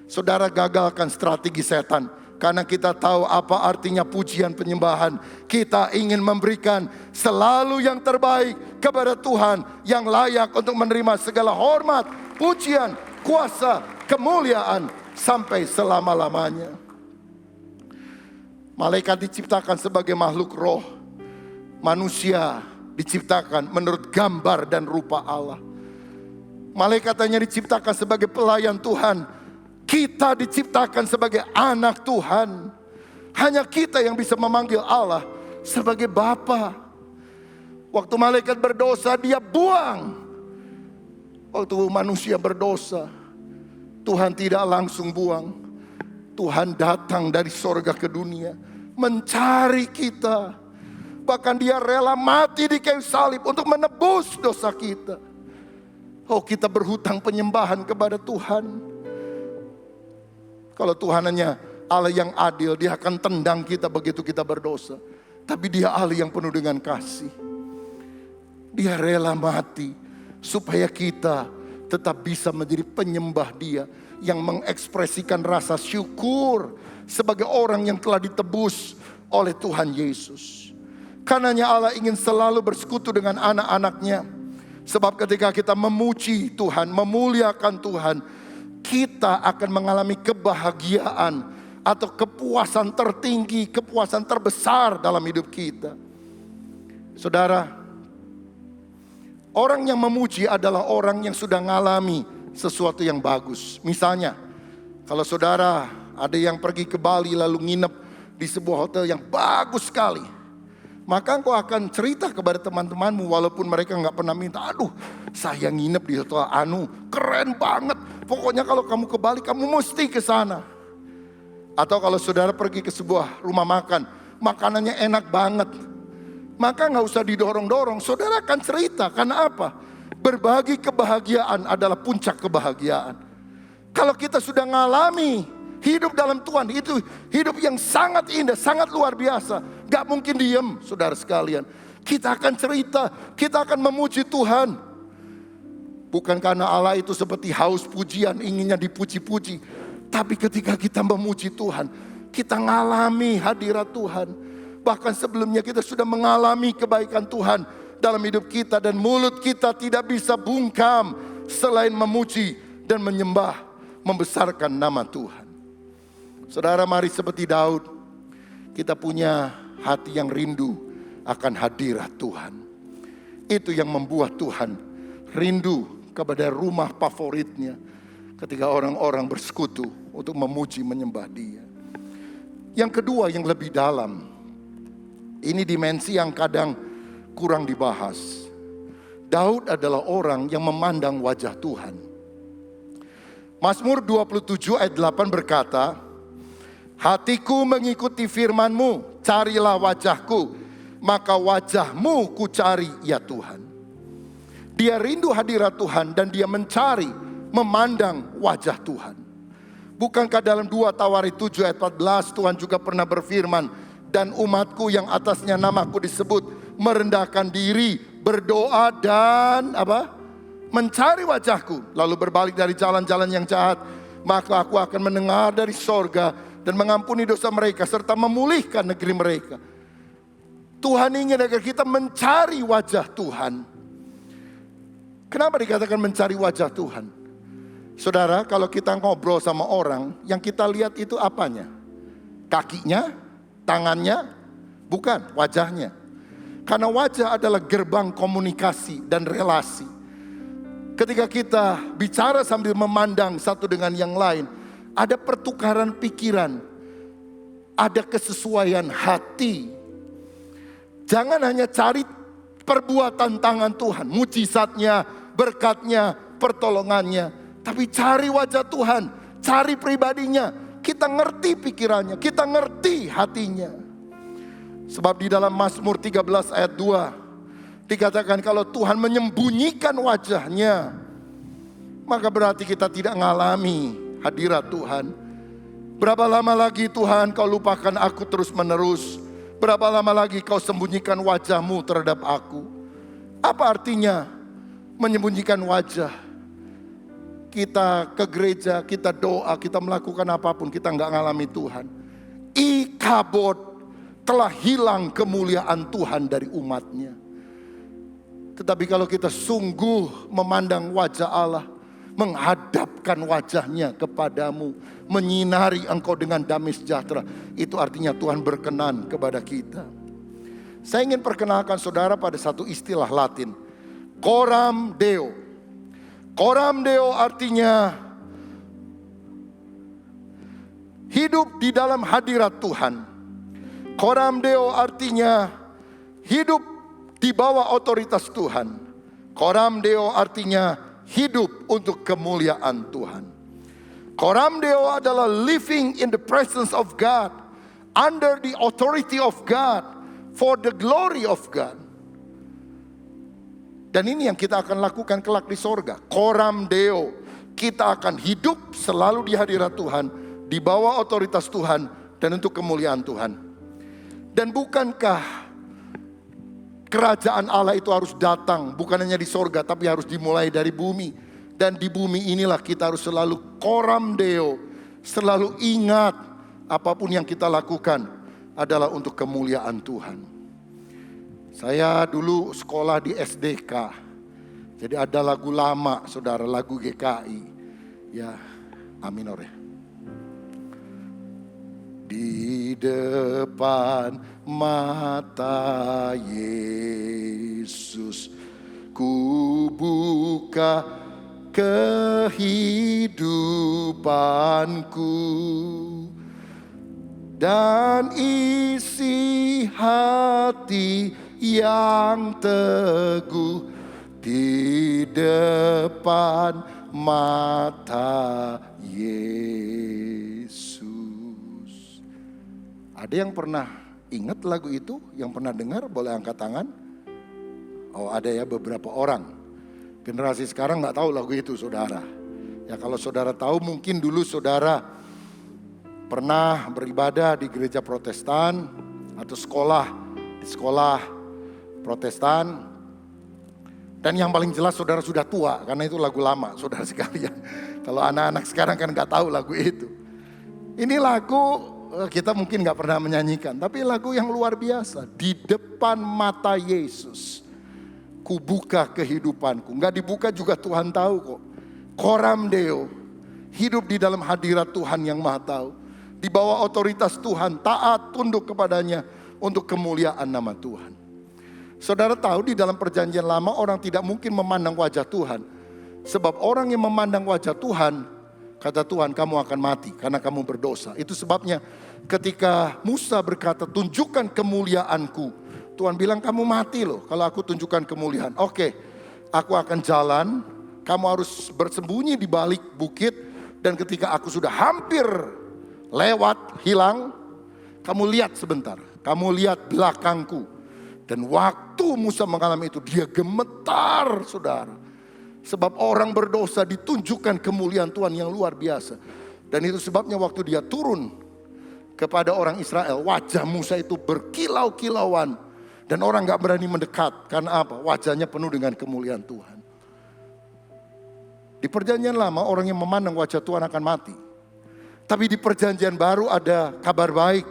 Saudara gagalkan strategi setan. Karena kita tahu apa artinya pujian penyembahan. Kita ingin memberikan selalu yang terbaik kepada Tuhan. Yang layak untuk menerima segala hormat, pujian, kuasa, kemuliaan sampai selama-lamanya. Malaikat diciptakan sebagai makhluk roh. Manusia diciptakan menurut gambar dan rupa Allah. Malaikat hanya diciptakan sebagai pelayan Tuhan. Kita diciptakan sebagai anak Tuhan. Hanya kita yang bisa memanggil Allah sebagai Bapa. Waktu malaikat berdosa, dia buang. Waktu manusia berdosa, Tuhan tidak langsung buang. Tuhan datang dari sorga ke dunia, mencari kita. Bahkan dia rela mati di kayu salib untuk menebus dosa kita. Oh, kita berhutang penyembahan kepada Tuhan. Kalau Tuhan hanya Allah yang adil, dia akan tendang kita begitu kita berdosa. Tapi dia Allah yang penuh dengan kasih. Dia rela mati supaya kita tetap bisa menjadi penyembah dia. Yang mengekspresikan rasa syukur sebagai orang yang telah ditebus oleh Tuhan Yesus. Karenanya Allah ingin selalu bersekutu dengan anak-anaknya. Sebab ketika kita memuji Tuhan, memuliakan Tuhan, kita akan mengalami kebahagiaan atau kepuasan tertinggi, kepuasan terbesar dalam hidup kita. Saudara, orang yang memuji adalah orang yang sudah mengalami sesuatu yang bagus. Misalnya, kalau saudara ada yang pergi ke Bali lalu nginep di sebuah hotel yang bagus sekali, maka engkau akan cerita kepada teman-temanmu walaupun mereka gak pernah minta. Aduh, saya nginep di hotel keren banget. Pokoknya kalau kamu ke Bali, kamu mesti ke sana. Atau kalau saudara pergi ke sebuah rumah makan, makanannya enak banget, maka gak usah didorong-dorong. Saudara akan cerita, karena apa? Berbagi kebahagiaan adalah puncak kebahagiaan. Kalau kita sudah ngalami hidup dalam Tuhan, itu hidup yang sangat indah, sangat luar biasa. Gak mungkin diem, saudara sekalian. Kita akan cerita, kita akan memuji Tuhan. Bukan karena Allah itu seperti haus pujian, inginnya dipuji-puji. Tapi ketika kita memuji Tuhan, kita mengalami hadirat Tuhan. Bahkan sebelumnya kita sudah mengalami kebaikan Tuhan dalam hidup kita. Dan mulut kita tidak bisa bungkam selain memuji dan menyembah, membesarkan nama Tuhan. Saudara, mari seperti Daud, kita punya hati yang rindu akan hadirat Tuhan. Itu yang membuat Tuhan rindu kepada rumah favoritnya ketika orang-orang bersekutu untuk memuji menyembah dia. Yang kedua yang lebih dalam, ini dimensi yang kadang kurang dibahas. Daud adalah orang yang memandang wajah Tuhan. Mazmur 27 ayat 8 berkata, hatiku mengikuti firman-Mu, carilah wajahku, maka wajah-Mu ku cari ya Tuhan. Dia rindu hadirat Tuhan dan dia mencari, memandang wajah Tuhan. Bukankah dalam 2 Tawarik 7 ayat 14 Tuhan juga pernah berfirman, dan umatku yang atasnya namaku disebut merendahkan diri, berdoa dan mencari wajahku, lalu berbalik dari jalan-jalan yang jahat, maka aku akan mendengar dari sorga dan mengampuni dosa mereka serta memulihkan negeri mereka. Tuhan ingin agar kita mencari wajah Tuhan. Kenapa dikatakan mencari wajah Tuhan? Saudara, kalau kita ngobrol sama orang, yang kita lihat itu apanya? Kakinya, tangannya, bukan wajahnya. Karena wajah adalah gerbang komunikasi dan relasi. Ketika kita bicara sambil memandang satu dengan yang lain, ada pertukaran pikiran. ada kesesuaian hati. Jangan hanya cari perbuatan tangan Tuhan, mujizatnya, berkatnya, pertolongannya. Tapi cari wajah Tuhan, cari pribadinya. Kita ngerti pikirannya, kita ngerti hatinya. Sebab di dalam Mazmur 13 ayat 2 dikatakan kalau Tuhan menyembunyikan wajahnya, maka berarti kita tidak mengalami hadirat Tuhan. Berapa lama lagi Tuhan kau lupakan aku terus menerus? Berapa lama lagi kau sembunyikan wajahmu terhadap aku? Apa artinya menyembunyikan wajah? Kita ke gereja, kita doa, kita melakukan apapun, kita nggak ngalami Tuhan. Ikabod, telah hilang kemuliaan Tuhan dari umatnya. Tetapi kalau kita sungguh memandang wajah Allah, menghadapkan wajahnya kepadamu, menyinari engkau dengan damai sejahtera, itu artinya Tuhan berkenan kepada kita. Saya ingin perkenalkan saudara pada satu istilah Latin, coram Deo. Coram Deo artinya hidup di dalam hadirat Tuhan. Coram Deo artinya hidup di bawah otoritas Tuhan. Coram Deo artinya hidup untuk kemuliaan Tuhan. Coram Deo adalah living in the presence of God, under the authority of God, for the glory of God. Dan ini yang kita akan lakukan kelak di sorga. Coram Deo, kita akan hidup selalu di hadirat Tuhan, di bawah otoritas Tuhan, dan untuk kemuliaan Tuhan. Dan bukankah kerajaan Allah itu harus datang, bukan hanya di sorga, tapi harus dimulai dari bumi. Dan di bumi inilah kita harus selalu coram Deo, selalu ingat apapun yang kita lakukan adalah untuk kemuliaan Tuhan. Saya dulu sekolah di SDK, jadi ada lagu lama saudara, lagu GKI. Ya, aminor ya. Di depan mata Yesus ku buka kehidupanku dan isi hati yang teguh di depan mata Yesus. Ada yang pernah ingat lagu itu? Yang pernah dengar boleh angkat tangan? Oh ada ya beberapa orang. Generasi sekarang nggak tahu lagu itu saudara. Ya kalau saudara tahu mungkin dulu saudara pernah beribadah di gereja Protestan atau di sekolah Protestan. Dan yang paling jelas saudara sudah tua karena itu lagu lama saudara sekalian. Kalau anak-anak sekarang kan nggak tahu lagu itu. Ini lagu kita mungkin gak pernah menyanyikan, tapi lagu yang luar biasa. Di depan mata Yesus ku buka kehidupanku. Gak dibuka juga Tuhan tahu kok. Coram Deo, hidup di dalam hadirat Tuhan yang maha tahu. Di bawah otoritas Tuhan, taat, tunduk kepadanya untuk kemuliaan nama Tuhan. Saudara tahu di dalam perjanjian lama orang tidak mungkin memandang wajah Tuhan. Sebab orang yang memandang wajah Tuhan, kata Tuhan kamu akan mati karena kamu berdosa. Itu sebabnya ketika Musa berkata tunjukkan kemuliaanku, Tuhan bilang kamu mati loh kalau aku tunjukkan kemuliaan. Oke, aku akan jalan, kamu harus bersembunyi di balik bukit. Dan ketika aku sudah hampir lewat, hilang, kamu lihat sebentar, kamu lihat belakangku. Dan waktu Musa mengalami itu dia gemetar saudara. Sebab orang berdosa ditunjukkan kemuliaan Tuhan yang luar biasa. Dan itu sebabnya waktu dia turun kepada orang Israel, wajah Musa itu berkilau-kilauan. Dan orang gak berani mendekat. Karena apa? Wajahnya penuh dengan kemuliaan Tuhan. Di perjanjian lama orang yang memandang wajah Tuhan akan mati. Tapi di perjanjian baru ada kabar baik.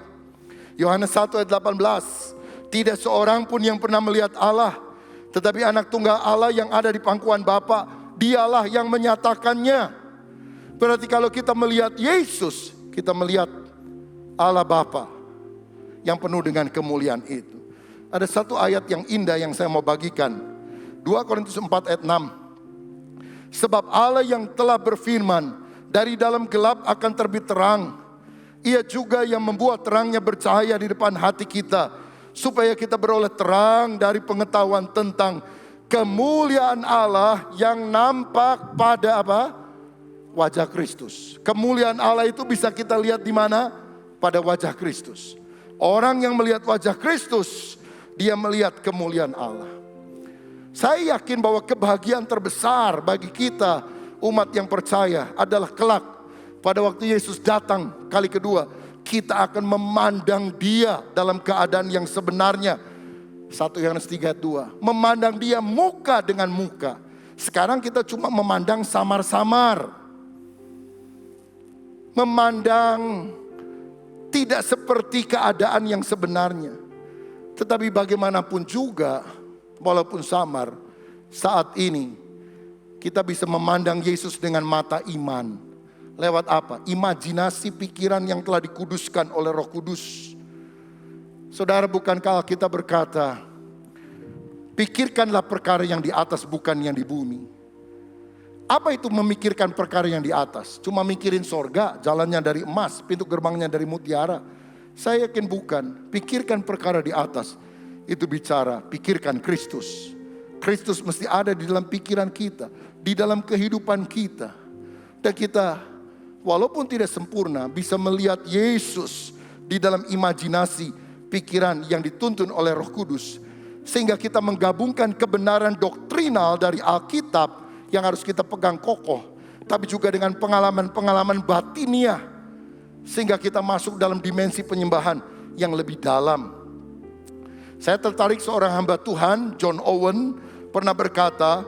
Yohanes 1 ayat 18. Tidak seorang pun yang pernah melihat Allah, tetapi anak tunggal Allah yang ada di pangkuan Bapa, dialah yang menyatakannya. Berarti kalau kita melihat Yesus, kita melihat Allah Bapa yang penuh dengan kemuliaan itu. Ada satu ayat yang indah yang saya mau bagikan. 2 Korintus 4 ayat 6. Sebab Allah yang telah berfirman, dari dalam gelap akan terbit terang. Ia juga yang membuat terangnya bercahaya di depan hati kita, supaya kita beroleh terang dari pengetahuan tentang kemuliaan Allah yang nampak pada apa? Wajah Kristus. Kemuliaan Allah itu bisa kita lihat di mana? Pada wajah Kristus. Orang yang melihat wajah Kristus, dia melihat kemuliaan Allah. Saya yakin bahwa kebahagiaan terbesar bagi kita umat yang percaya adalah kelak pada waktu Yesus datang kali kedua, kita akan memandang Dia dalam keadaan yang sebenarnya. 1 Yohanes 3:2, memandang Dia muka dengan muka. Sekarang kita cuma memandang samar-samar, memandang tidak seperti keadaan yang sebenarnya. Tetapi bagaimanapun juga, walaupun samar, saat ini kita bisa memandang Yesus dengan mata iman. Lewat apa? Imajinasi pikiran yang telah dikuduskan oleh Roh Kudus. Saudara, bukankah Alkitab berkata, pikirkanlah perkara yang di atas, bukan yang di bumi. Apa itu memikirkan perkara yang di atas? Cuma mikirin sorga, jalannya dari emas, pintu gerbangnya dari mutiara? Saya yakin bukan. Pikirkan perkara di atas. Itu bicara, pikirkan Kristus. Kristus mesti ada di dalam pikiran kita, di dalam kehidupan kita. Dan kita, walaupun tidak sempurna, bisa melihat Yesus di dalam imajinasi pikiran yang dituntun oleh Roh Kudus. Sehingga kita menggabungkan kebenaran doktrinal dari Alkitab yang harus kita pegang kokoh, tapi juga dengan pengalaman-pengalaman batiniah, sehingga kita masuk dalam dimensi penyembahan yang lebih dalam. Saya tertarik seorang hamba Tuhan, John Owen, pernah berkata,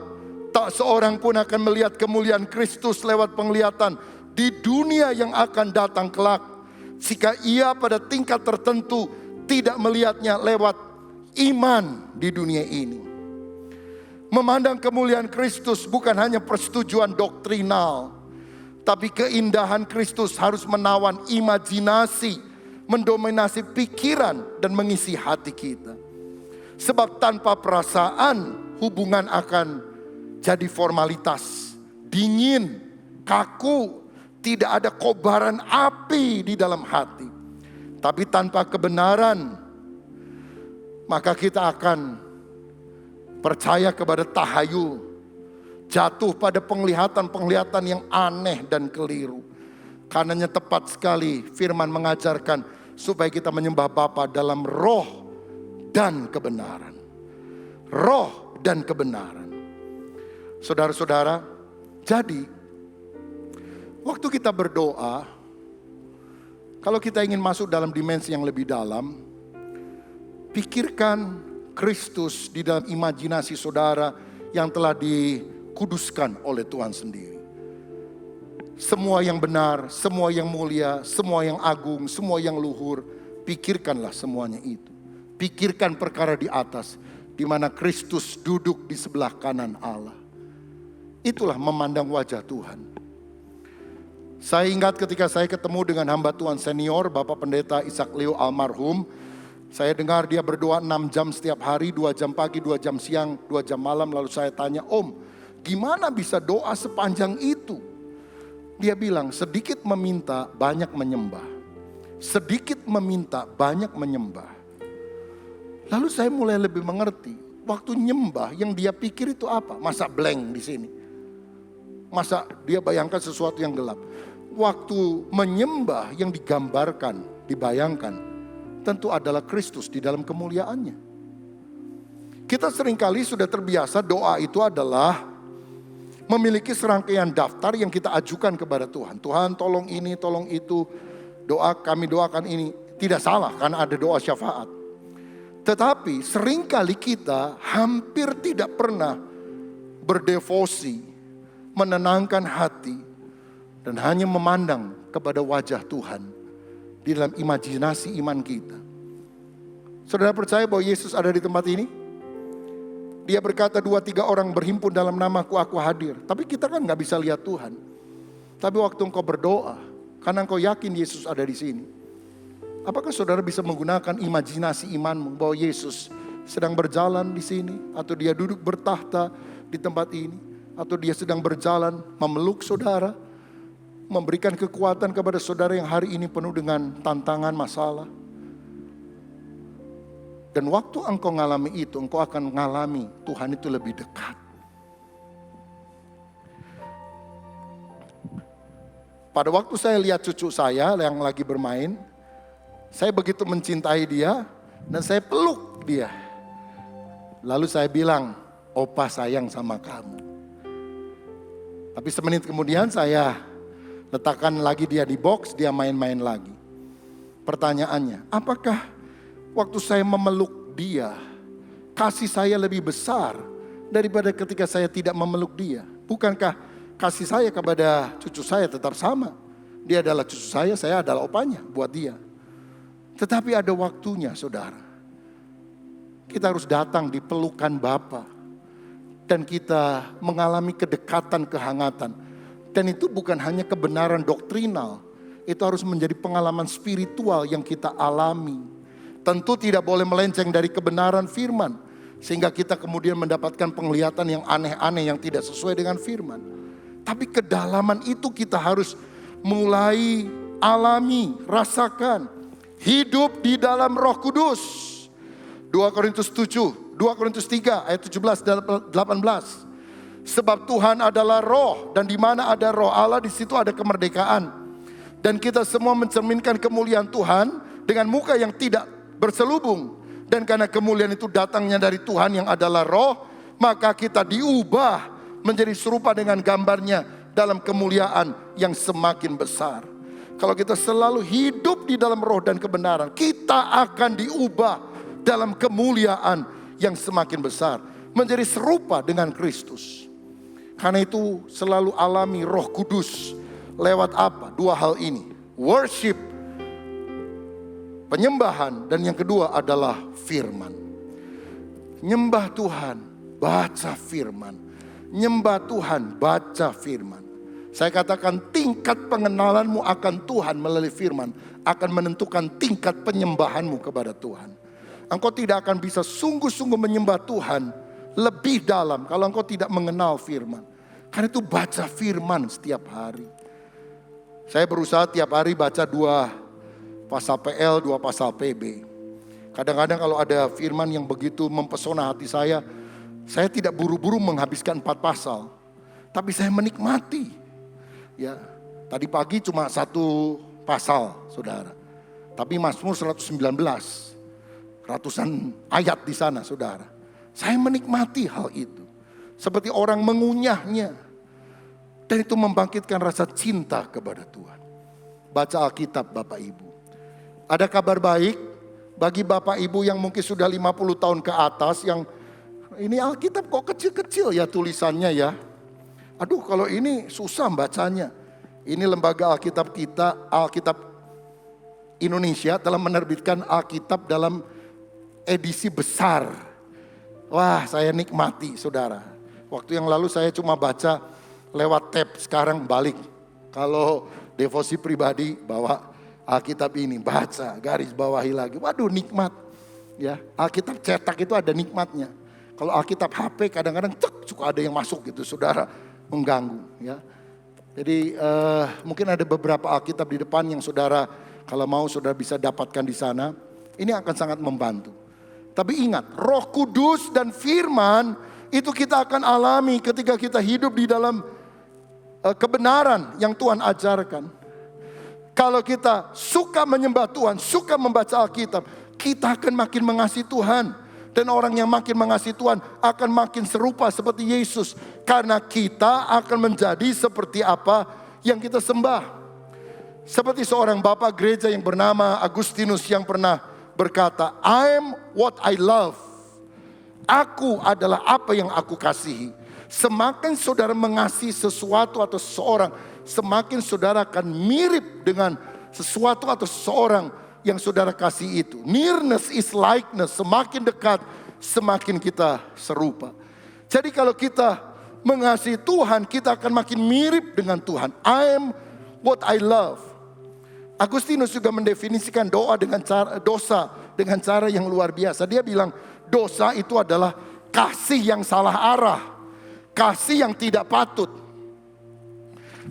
tak seorang pun akan melihat kemuliaan Kristus lewat penglihatan di dunia yang akan datang kelak, jika ia pada tingkat tertentu tidak melihatnya lewat iman di dunia ini. Memandang kemuliaan Kristus bukan hanya persetujuan doktrinal, tapi keindahan Kristus harus menawan imajinasi, mendominasi pikiran dan mengisi hati kita. Sebab tanpa perasaan, hubungan akan jadi formalitas, dingin, kaku, tidak ada kobaran api di dalam hati. Tapi tanpa kebenaran, maka kita akan percaya kepada tahayul, jatuh pada penglihatan-penglihatan yang aneh dan keliru. Karenanya tepat sekali firman mengajarkan supaya kita menyembah Bapa dalam roh dan kebenaran. Roh dan kebenaran. Saudara-saudara, jadi waktu kita berdoa, kalau kita ingin masuk dalam dimensi yang lebih dalam, pikirkan Kristus di dalam imajinasi saudara yang telah dikuduskan oleh Tuhan sendiri. Semua yang benar, semua yang mulia, semua yang agung, semua yang luhur, pikirkanlah semuanya itu. Pikirkan perkara di atas, di mana Kristus duduk di sebelah kanan Allah. Itulah memandang wajah Tuhan. Saya ingat ketika saya ketemu dengan hamba Tuhan senior, Bapak Pendeta Ishak Leo almarhum. Saya dengar dia berdoa 6 jam setiap hari, 2 jam pagi, 2 jam siang, 2 jam malam. Lalu saya tanya, Om, gimana bisa doa sepanjang itu? Dia bilang, sedikit meminta, banyak menyembah. Sedikit meminta, banyak menyembah. Lalu saya mulai lebih mengerti, waktu nyembah yang dia pikir itu apa? Masa blank di sini? Masa dia bayangkan sesuatu yang gelap? Waktu menyembah yang digambarkan, dibayangkan, tentu adalah Kristus di dalam kemuliaannya. Kita seringkali sudah terbiasa doa itu adalah memiliki serangkaian daftar yang kita ajukan kepada Tuhan. Tuhan tolong ini, tolong itu, doa kami doakan ini. Tidak salah karena ada doa syafaat. Tetapi seringkali kita hampir tidak pernah berdevosi, menenangkan hati, dan hanya memandang kepada wajah Tuhan di dalam imajinasi iman kita. Saudara percaya bahwa Yesus ada di tempat ini? Dia berkata 2-3 orang berhimpun dalam namaku, aku hadir. Tapi kita kan gak bisa lihat Tuhan. Tapi waktu engkau berdoa, karena engkau yakin Yesus ada di sini, apakah saudara bisa menggunakan imajinasi imanmu bahwa Yesus sedang berjalan di sini, atau dia duduk bertahta di tempat ini, atau dia sedang berjalan memeluk saudara? memberikan kekuatan kepada saudara yang hari ini penuh dengan tantangan, masalah. Dan waktu engkau ngalami itu, engkau akan ngalami Tuhan itu lebih dekat. Pada waktu saya lihat cucu saya yang lagi bermain, saya begitu mencintai dia dan saya peluk dia. Lalu saya bilang, "Opa sayang sama kamu." Tapi semenit kemudian saya letakkan lagi dia di box, dia main-main lagi. Pertanyaannya, apakah waktu saya memeluk dia, kasih saya lebih besar daripada ketika saya tidak memeluk dia? Bukankah kasih saya kepada cucu saya tetap sama? Dia adalah cucu saya adalah opanya buat dia. Tetapi ada waktunya, saudara. Kita harus datang di pelukan Bapa. Dan kita mengalami kedekatan, kehangatan. Dan itu bukan hanya kebenaran doktrinal. Itu harus menjadi pengalaman spiritual yang kita alami. Tentu tidak boleh melenceng dari kebenaran firman. Sehingga kita kemudian mendapatkan penglihatan yang aneh-aneh yang tidak sesuai dengan firman. Tapi kedalaman itu kita harus mulai alami, rasakan. Hidup di dalam Roh Kudus. 2 Korintus 7, 2 Korintus 3 ayat 17 dan 18. Sebab Tuhan adalah roh dan di mana ada roh Allah di situ ada kemerdekaan. Dan kita semua mencerminkan kemuliaan Tuhan dengan muka yang tidak berselubung. Dan karena kemuliaan itu datangnya dari Tuhan yang adalah roh, maka kita diubah menjadi serupa dengan gambarnya dalam kemuliaan yang semakin besar. Kalau kita selalu hidup di dalam roh dan kebenaran, kita akan diubah dalam kemuliaan yang semakin besar. Menjadi serupa dengan Kristus. Karena itu selalu alami Roh Kudus. Lewat apa? Dua hal ini. Worship, penyembahan, dan yang kedua adalah firman. Nyembah Tuhan, baca firman. Nyembah Tuhan, baca firman. Saya katakan tingkat pengenalanmu akan Tuhan melalui firman akan menentukan tingkat penyembahanmu kepada Tuhan. Engkau tidak akan bisa sungguh-sungguh menyembah Tuhan lebih dalam kalau engkau tidak mengenal firman. Karena itu baca firman setiap hari. Saya berusaha tiap hari baca 2 pasal PL, 2 pasal PB. Kadang-kadang kalau ada firman yang begitu mempesona hati saya tidak buru-buru menghabiskan 4 pasal. Tapi saya menikmati. Ya, tadi pagi cuma 1 pasal, saudara. Tapi Mazmur 119, ratusan ayat di sana, saudara. Saya menikmati hal itu. Seperti orang mengunyahnya. Dan itu membangkitkan rasa cinta kepada Tuhan. Baca Alkitab Bapak Ibu. Ada kabar baik bagi Bapak Ibu yang mungkin sudah 50 tahun ke atas. Yang ini Alkitab kok kecil-kecil ya tulisannya ya. Aduh kalau ini susah bacanya. Ini lembaga Alkitab kita, Alkitab Indonesia telah menerbitkan Alkitab dalam edisi besar. Wah saya nikmati saudara. Waktu yang lalu saya cuma baca lewat tab, sekarang balik. Kalau devosi pribadi bawa Alkitab ini, baca, garis bawahi lagi. Waduh nikmat. Ya, Alkitab cetak itu ada nikmatnya. Kalau Alkitab HP kadang-kadang suka ada yang masuk gitu, saudara, mengganggu. Ya. Jadi mungkin ada beberapa Alkitab di depan yang saudara kalau mau saudara bisa dapatkan di sana. Ini akan sangat membantu. Tapi ingat, Roh Kudus dan firman itu kita akan alami ketika kita hidup di dalam kebenaran yang Tuhan ajarkan. Kalau kita suka menyembah Tuhan, suka membaca Alkitab, kita akan makin mengasihi Tuhan. Dan orang yang makin mengasihi Tuhan akan makin serupa seperti Yesus. Karena kita akan menjadi seperti apa yang kita sembah. Seperti seorang bapak gereja yang bernama Agustinus yang pernah berkata, I am what I love. Aku adalah apa yang aku kasihi. Semakin saudara mengasihi sesuatu atau seseorang, semakin saudara akan mirip dengan sesuatu atau seseorang yang saudara kasih itu. Nearness is likeness. Semakin dekat, semakin kita serupa. Jadi kalau kita mengasihi Tuhan, kita akan makin mirip dengan Tuhan. I am what I love. Agustinus juga mendefinisikan dosa dengan cara yang luar biasa. Dia bilang dosa itu adalah kasih yang salah arah. Kasih yang tidak patut.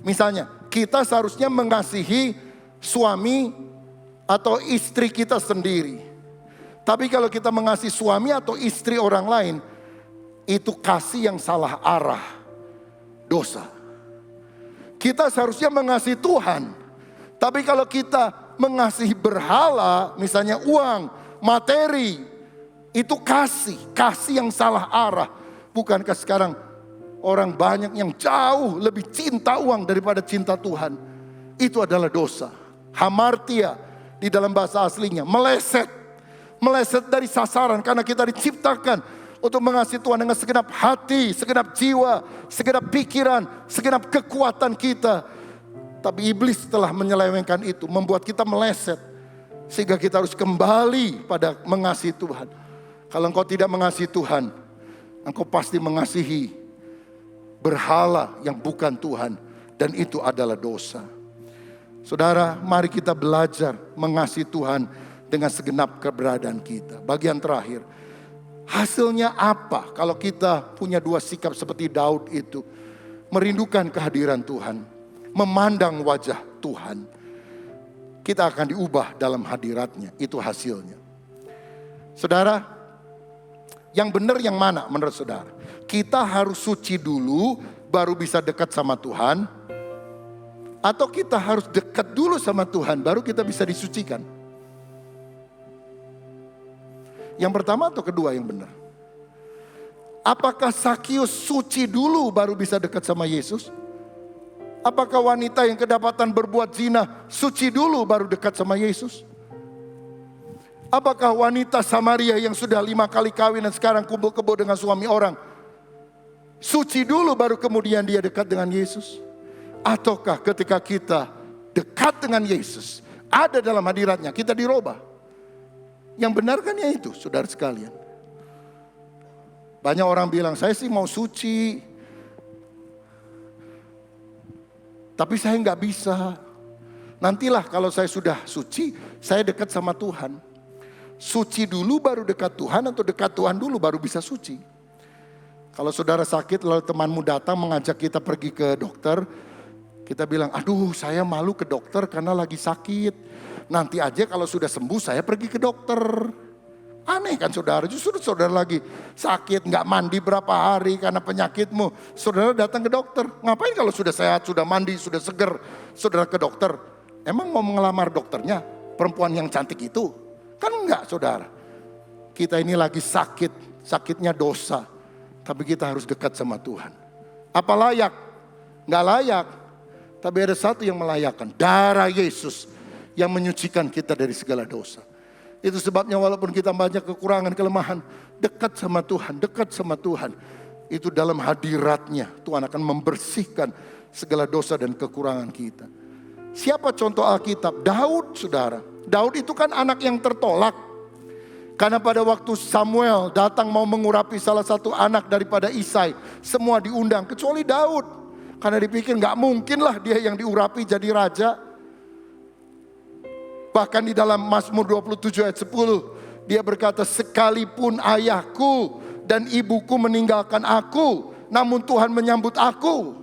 Misalnya kita seharusnya mengasihi suami atau istri kita sendiri. Tapi kalau kita mengasihi suami atau istri orang lain, itu kasih yang salah arah, dosa. Kita seharusnya mengasihi Tuhan. Tapi kalau kita mengasihi berhala, misalnya uang, materi, itu kasih yang salah arah. Bukankah sekarang orang banyak yang jauh lebih cinta uang daripada cinta Tuhan? Itu adalah dosa. Hamartia di dalam bahasa aslinya, meleset dari sasaran, karena kita diciptakan untuk mengasihi Tuhan dengan segenap hati, segenap jiwa, segenap pikiran, segenap kekuatan kita. Tapi iblis telah menyelewengkan itu, membuat kita meleset, sehingga kita harus kembali pada mengasihi Tuhan. Kalau engkau tidak mengasihi Tuhan, engkau pasti mengasihi berhala yang bukan Tuhan, dan itu adalah dosa. Saudara, mari kita belajar mengasihi Tuhan dengan segenap keberadaan kita. Bagian terakhir, hasilnya apa kalau kita punya dua sikap seperti Daud itu? Merindukan kehadiran Tuhan, memandang wajah Tuhan. Kita akan diubah dalam hadiratnya, itu hasilnya. Saudara, yang benar yang mana menurut saudara? Kita harus suci dulu baru bisa dekat sama Tuhan, atau kita harus dekat dulu sama Tuhan baru kita bisa disucikan? Yang pertama atau kedua yang benar? Apakah Sakius suci dulu baru bisa dekat sama Yesus? Apakah wanita yang kedapatan berbuat zina suci dulu baru dekat sama Yesus? Apakah wanita Samaria yang sudah 5 kali kawin dan sekarang kumpul kebo dengan suami orang suci dulu baru kemudian dia dekat dengan Yesus? Ataukah ketika kita dekat dengan Yesus, ada dalam hadiratnya, kita dirubah? Yang benar kan ya itu, saudara sekalian. Banyak orang bilang, saya sih mau suci, tapi saya nggak bisa. Nantilah kalau saya sudah suci, saya dekat sama Tuhan. Suci dulu baru dekat Tuhan, atau dekat Tuhan dulu baru bisa suci? Kalau saudara sakit lalu temanmu datang mengajak kita pergi ke dokter, kita bilang, aduh saya malu ke dokter karena lagi sakit. Nanti aja kalau sudah sembuh saya pergi ke dokter. Aneh kan saudara, justru saudara lagi sakit, gak mandi berapa hari karena penyakitmu. Saudara datang ke dokter. Ngapain kalau sudah sehat, sudah mandi, sudah seger, saudara ke dokter? Emang mau mengelamar dokternya perempuan yang cantik itu? Kan enggak saudara. Kita ini lagi sakit, sakitnya dosa. Tapi kita harus dekat sama Tuhan. Apa layak? Gak layak. Tapi ada satu yang melayakkan, darah Yesus yang menyucikan kita dari segala dosa. Itu sebabnya walaupun kita banyak kekurangan, kelemahan, dekat sama Tuhan, dekat sama Tuhan. Itu dalam hadiratnya Tuhan akan membersihkan segala dosa dan kekurangan kita. Siapa contoh Alkitab? Daud, saudara. Daud itu kan anak yang tertolak. Karena pada waktu Samuel datang mau mengurapi salah satu anak daripada Isai, semua diundang kecuali Daud. Karena dipikir gak mungkin lah dia yang diurapi jadi raja. Bahkan di dalam Mazmur 27 ayat 10, dia berkata, sekalipun ayahku dan ibuku meninggalkan aku, namun Tuhan menyambut aku.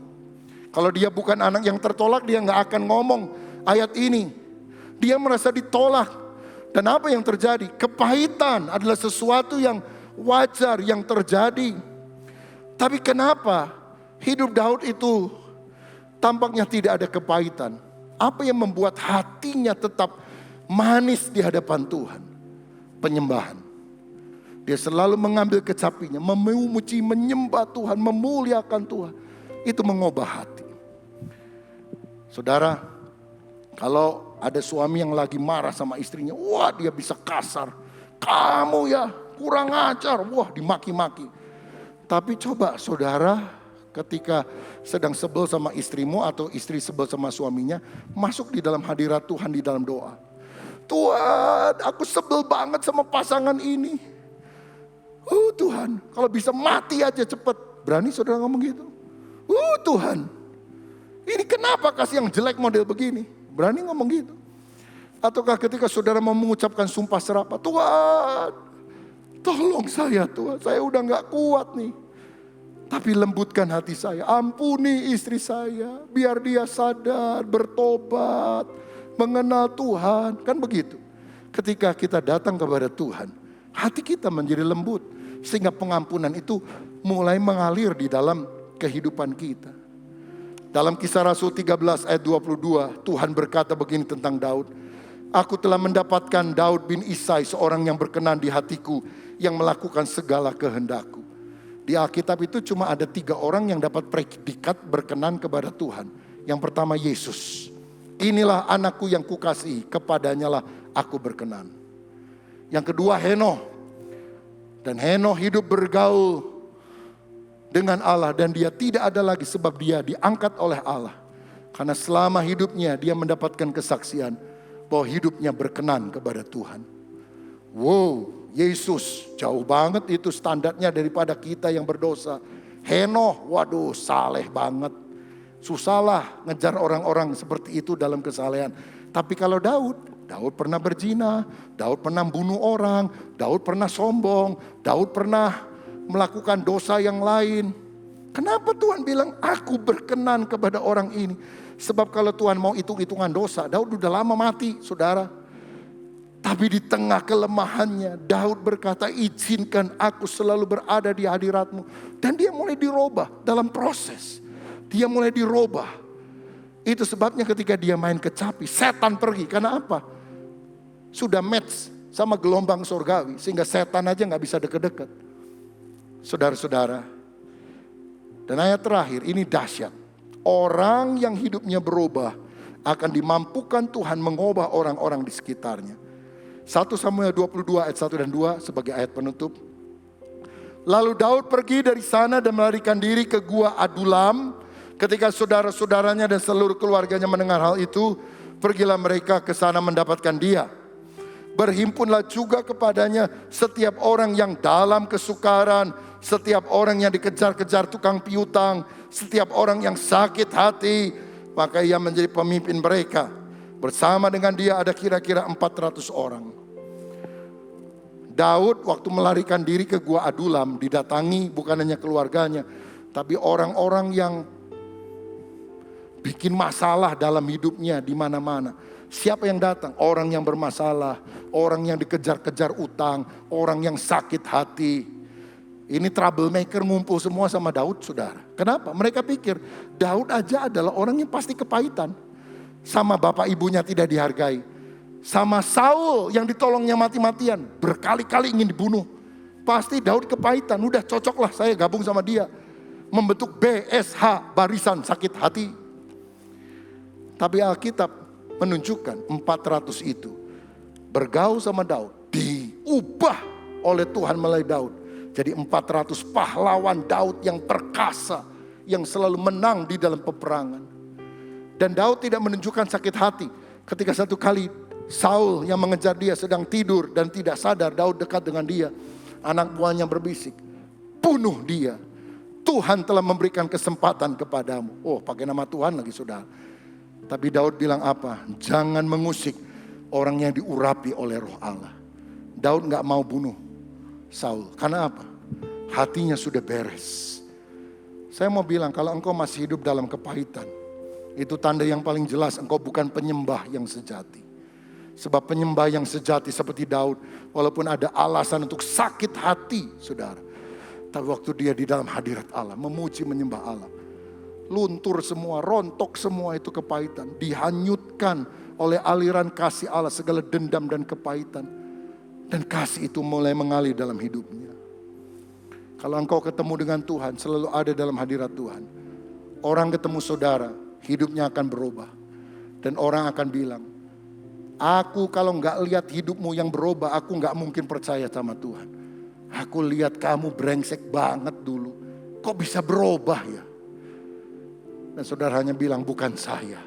Kalau dia bukan anak yang tertolak, dia gak akan ngomong ayat ini. Dia merasa ditolak. Dan apa yang terjadi? Kepahitan adalah sesuatu yang wajar yang terjadi. Tapi kenapa hidup Daud itu tampaknya tidak ada kepahitan? Apa yang membuat hatinya tetap manis di hadapan Tuhan? Penyembahan. Dia selalu mengambil kecapinya, memuji, menyembah Tuhan, memuliakan Tuhan. Itu mengubah hati. Saudara, kalau ada suami yang lagi marah sama istrinya, wah dia bisa kasar. Kamu ya kurang ajar, wah dimaki-maki. Tapi coba saudara, ketika sedang sebel sama istrimu atau istri sebel sama suaminya, masuk di dalam hadirat Tuhan di dalam doa. Tuhan, aku sebel banget sama pasangan ini. Tuhan, kalau bisa mati aja cepet. Berani saudara ngomong gitu? Tuhan, ini kenapa kasih yang jelek model begini? Berani ngomong gitu? Ataukah ketika saudara mau mengucapkan sumpah serapah, Tuhan, tolong saya Tuhan, saya udah gak kuat nih. Tapi lembutkan hati saya, ampuni istri saya, biar dia sadar, bertobat, mengenal Tuhan. Kan begitu. Ketika kita datang kepada Tuhan, hati kita menjadi lembut. Sehingga pengampunan itu mulai mengalir di dalam kehidupan kita. Dalam Kisah Rasul 13 ayat 22, Tuhan berkata begini tentang Daud. Aku telah mendapatkan Daud bin Isai, seorang yang berkenan di hatiku, yang melakukan segala kehendakku. Di Alkitab itu cuma ada 3 orang yang dapat predikat berkenan kepada Tuhan. Yang pertama Yesus. Inilah anakku yang kukasihi, kepadanya lah aku berkenan. Yang kedua Henokh. Dan Henokh hidup bergaul dengan Allah dan dia tidak ada lagi sebab dia diangkat oleh Allah. Karena selama hidupnya dia mendapatkan kesaksian bahwa hidupnya berkenan kepada Tuhan. Wow, Yesus jauh banget itu standarnya daripada kita yang berdosa. Henokh, waduh saleh banget. Susahlah ngejar orang-orang seperti itu dalam kesalehan. Tapi kalau Daud pernah berzina, Daud pernah bunuh orang, Daud pernah sombong, Daud pernah melakukan dosa yang lain. Kenapa Tuhan bilang aku berkenan kepada orang ini? Sebab kalau Tuhan mau hitung-hitungan dosa, Daud udah lama mati, saudara. Tapi di tengah kelemahannya, Daud berkata, izinkan aku selalu berada di hadirat-Mu. Dan dia mulai dirubah dalam proses. Dia mulai dirubah. Itu sebabnya ketika dia main kecapi, setan pergi. Karena apa? Sudah match sama gelombang surgawi. Sehingga setan aja gak bisa deket-deket. Saudara-saudara. Dan ayat terakhir, ini dahsyat. Orang yang hidupnya berubah akan dimampukan Tuhan mengubah orang-orang di sekitarnya. 1 Samuel 22 ayat 1 dan 2 sebagai ayat penutup. Lalu Daud pergi dari sana dan melarikan diri ke gua Adulam. Ketika saudara-saudaranya dan seluruh keluarganya mendengar hal itu, pergilah mereka ke sana mendapatkan dia. Berhimpunlah juga kepadanya setiap orang yang dalam kesukaran, setiap orang yang dikejar-kejar tukang piutang, setiap orang yang sakit hati, maka ia menjadi pemimpin mereka. Bersama dengan dia ada kira-kira 400 orang. Daud waktu melarikan diri ke gua Adulam didatangi bukan hanya keluarganya, tapi orang-orang yang bikin masalah dalam hidupnya di mana-mana. Siapa yang datang? Orang yang bermasalah, orang yang dikejar-kejar utang, orang yang sakit hati. Ini troublemaker ngumpul semua sama Daud, saudara. Kenapa? Mereka pikir Daud aja adalah orang yang pasti kepahitan. Sama bapak ibunya tidak dihargai. Sama Saul yang ditolongnya mati-matian. Berkali-kali ingin dibunuh. Pasti Daud kepahitan. Udah cocoklah saya gabung sama dia. Membentuk BSH, barisan sakit hati. Tapi Alkitab menunjukkan 400 itu bergaul sama Daud. Diubah oleh Tuhan melalui Daud. Jadi 400 pahlawan Daud yang perkasa. Yang selalu menang di dalam peperangan. Dan Daud tidak menunjukkan sakit hati. Ketika satu kali Saul yang mengejar dia sedang tidur dan tidak sadar, Daud dekat dengan dia. Anak buahnya berbisik, bunuh dia. Tuhan telah memberikan kesempatan kepadamu. Oh, pakai nama Tuhan lagi, saudara. Tapi Daud bilang apa? Jangan mengusik orang yang diurapi oleh roh Allah. Daud gak mau bunuh Saul. Karena apa? Hatinya sudah beres. Saya mau bilang kalau engkau masih hidup dalam kepahitan, itu tanda yang paling jelas engkau bukan penyembah yang sejati. Sebab penyembah yang sejati seperti Daud, walaupun ada alasan untuk sakit hati, saudara. Tapi waktu dia di dalam hadirat Allah, memuji menyembah Allah, luntur semua, rontok semua itu kepahitan. Dihanyutkan oleh aliran kasih Allah, segala dendam dan kepahitan. Dan kasih itu mulai mengalir dalam hidupnya. Kalau engkau ketemu dengan Tuhan, selalu ada dalam hadirat Tuhan. Orang ketemu saudara, hidupnya akan berubah. Dan orang akan bilang, aku kalau gak lihat hidupmu yang berubah, aku gak mungkin percaya sama Tuhan. Aku lihat kamu brengsek banget dulu. Kok bisa berubah ya? Dan saudara hanya bilang, bukan saya.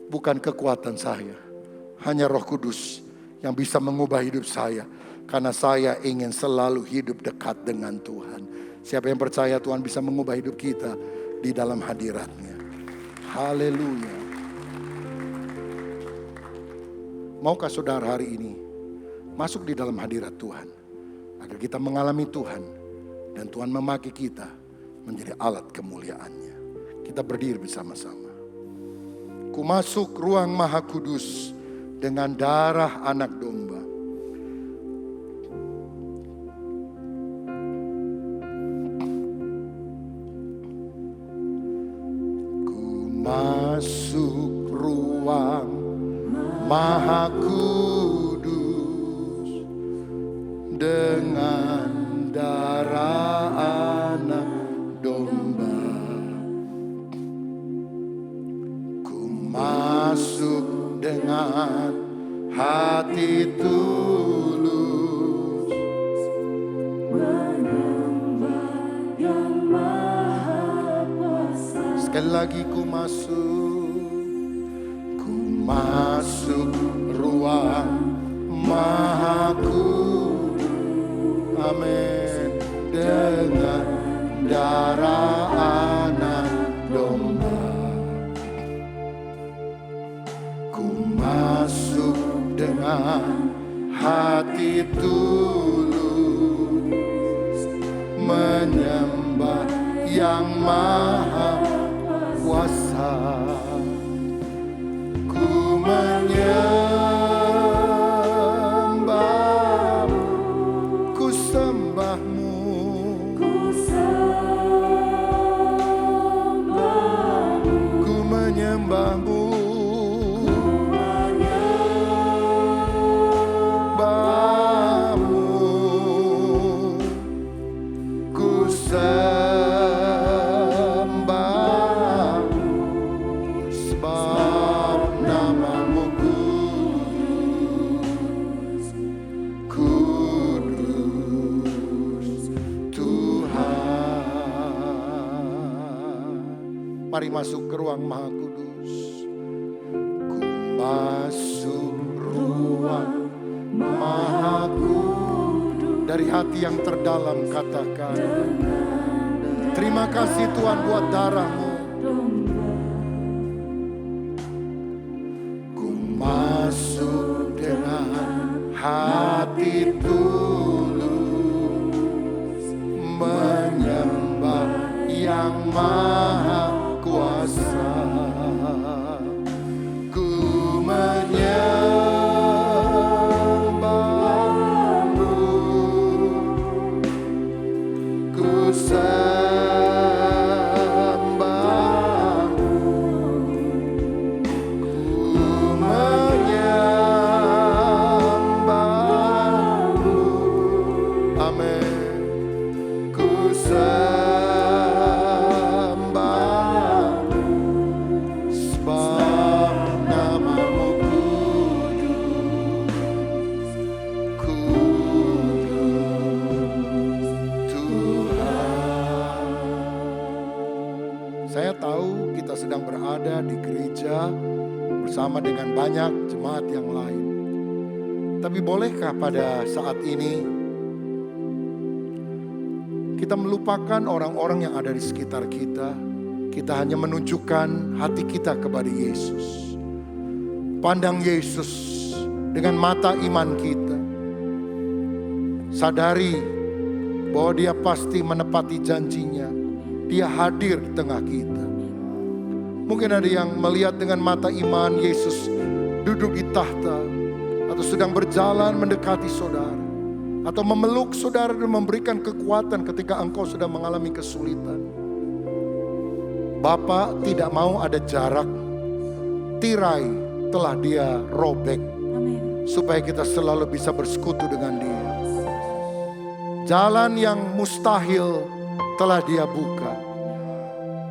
Bukan kekuatan saya. Hanya Roh Kudus yang bisa mengubah hidup saya. Karena saya ingin selalu hidup dekat dengan Tuhan. Siapa yang percaya Tuhan bisa mengubah hidup kita di dalam hadirat-Nya. Haleluya. Maukah saudara hari ini masuk di dalam hadirat Tuhan? Agar kita mengalami Tuhan. Dan Tuhan memakai kita menjadi alat kemuliaan-Nya. Kita berdiri bersama-sama. Ku masuk ruang Maha Kudus dengan darah anak domba. Ku masuk ruang Maha Kudus dengan darah anak domba. Ku masuk dengan hati tulus, menyembah yang maha kuasa. sekali lagi ku masuk ruang Maha Kudus. Amin. Dengan darah anak domba. Ku masuk dengan hati tulus, menyembah yang maha kuasa. Ku menyembah-Mu, ku sembah-Mu, ku menyembah-Mu, menyembah-Mu, ku sembah-Mu, sebab nama-Mu kudus, kudus Tuhan. Mari masuk ke ruang Maha Kudus. Ku masuk ruang Maha Kudus. Dari hati yang terdalam katakan, terima kasih Tuhan buat darah-Mu. Ku masuk dengan hati tulus, menyembah yang maha kuasa. Ku menyembah-Mu, ku sembah-Mu, ku menyembah-Mu. Amin. Ku sembah-Mu, sebab nama-Mu kudus, kudus Tuhan. Saya tahu kita sedang berada di gereja bersama dengan banyak jemaat yang lain. Tapi bolehkah pada saat ini kita melupakan orang-orang yang ada di sekitar kita? Kita hanya menunjukkan hati kita kepada Yesus. Pandang Yesus dengan mata iman kita. Sadari bahwa Dia pasti menepati janjinya. Dia hadir di tengah kita. Mungkin ada yang melihat dengan mata iman Yesus duduk di tahta, atau sedang berjalan mendekati saudara, atau memeluk saudara dan memberikan kekuatan ketika engkau sedang mengalami kesulitan. Bapa tidak mau ada jarak, tirai telah Dia robek, Amin. supaya kita selalu bisa bersekutu dengan Dia. Jalan yang mustahil telah Dia buka.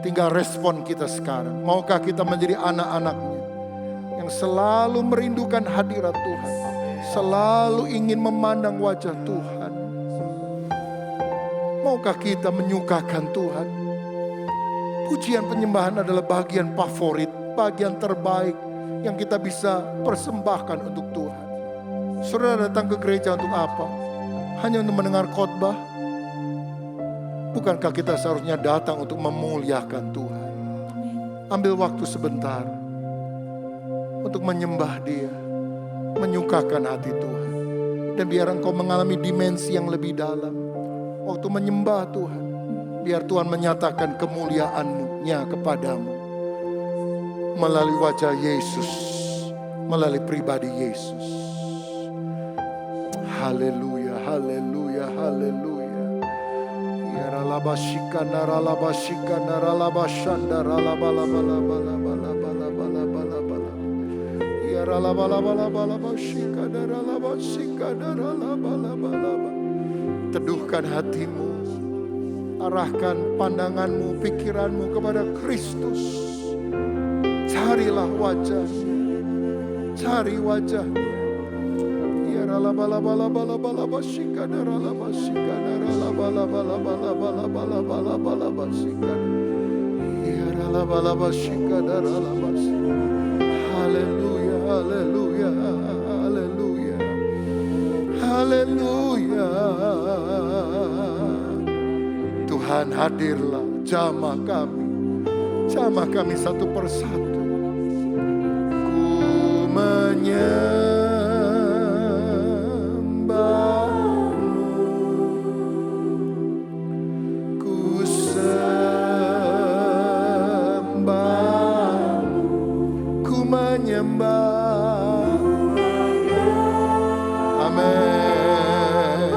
Tinggal respon kita sekarang. Maukah kita menjadi anak-anak-Nya yang selalu merindukan hadirat Tuhan, selalu ingin memandang wajah Tuhan? Maukah kita menyukakan Tuhan? Pujian penyembahan adalah bagian favorit, bagian terbaik yang kita bisa persembahkan untuk Tuhan. Saudara datang ke gereja untuk apa? Hanya untuk mendengar khotbah? Bukankah kita seharusnya datang untuk memuliakan Tuhan? Ambil waktu sebentar untuk menyembah Dia, menyukakan hati Tuhan. Dan biar engkau mengalami dimensi yang lebih dalam. Waktu menyembah Tuhan, Biar Tuhan menyatakan kemuliaan-Nya kepadamu melalui wajah Yesus, melalui pribadi Yesus. Haleluya, haleluya, haleluya. Ya ralabashika naralabashika naralabashanda ralabalabalabalabalabalabalabalabala. Ya ralabalabalabalabashika naralabashika naralabalabalaba. Teduhkan hatimu, arahkan pandanganmu, pikiranmu kepada Kristus. Carilah wajahnya, cari wajahnya. Ya ralabalabalabalabashika naralabashika naralabalabalabalabalabalabalabalabashika. Ya ralabalabashika naralabashika. Haleluya, haleluya, haleluya, haleluya. Tuhan, hadirlah, jamah kami satu persatu. Ku menyembahmu, ku sembahmu, ku menyembah. Amin.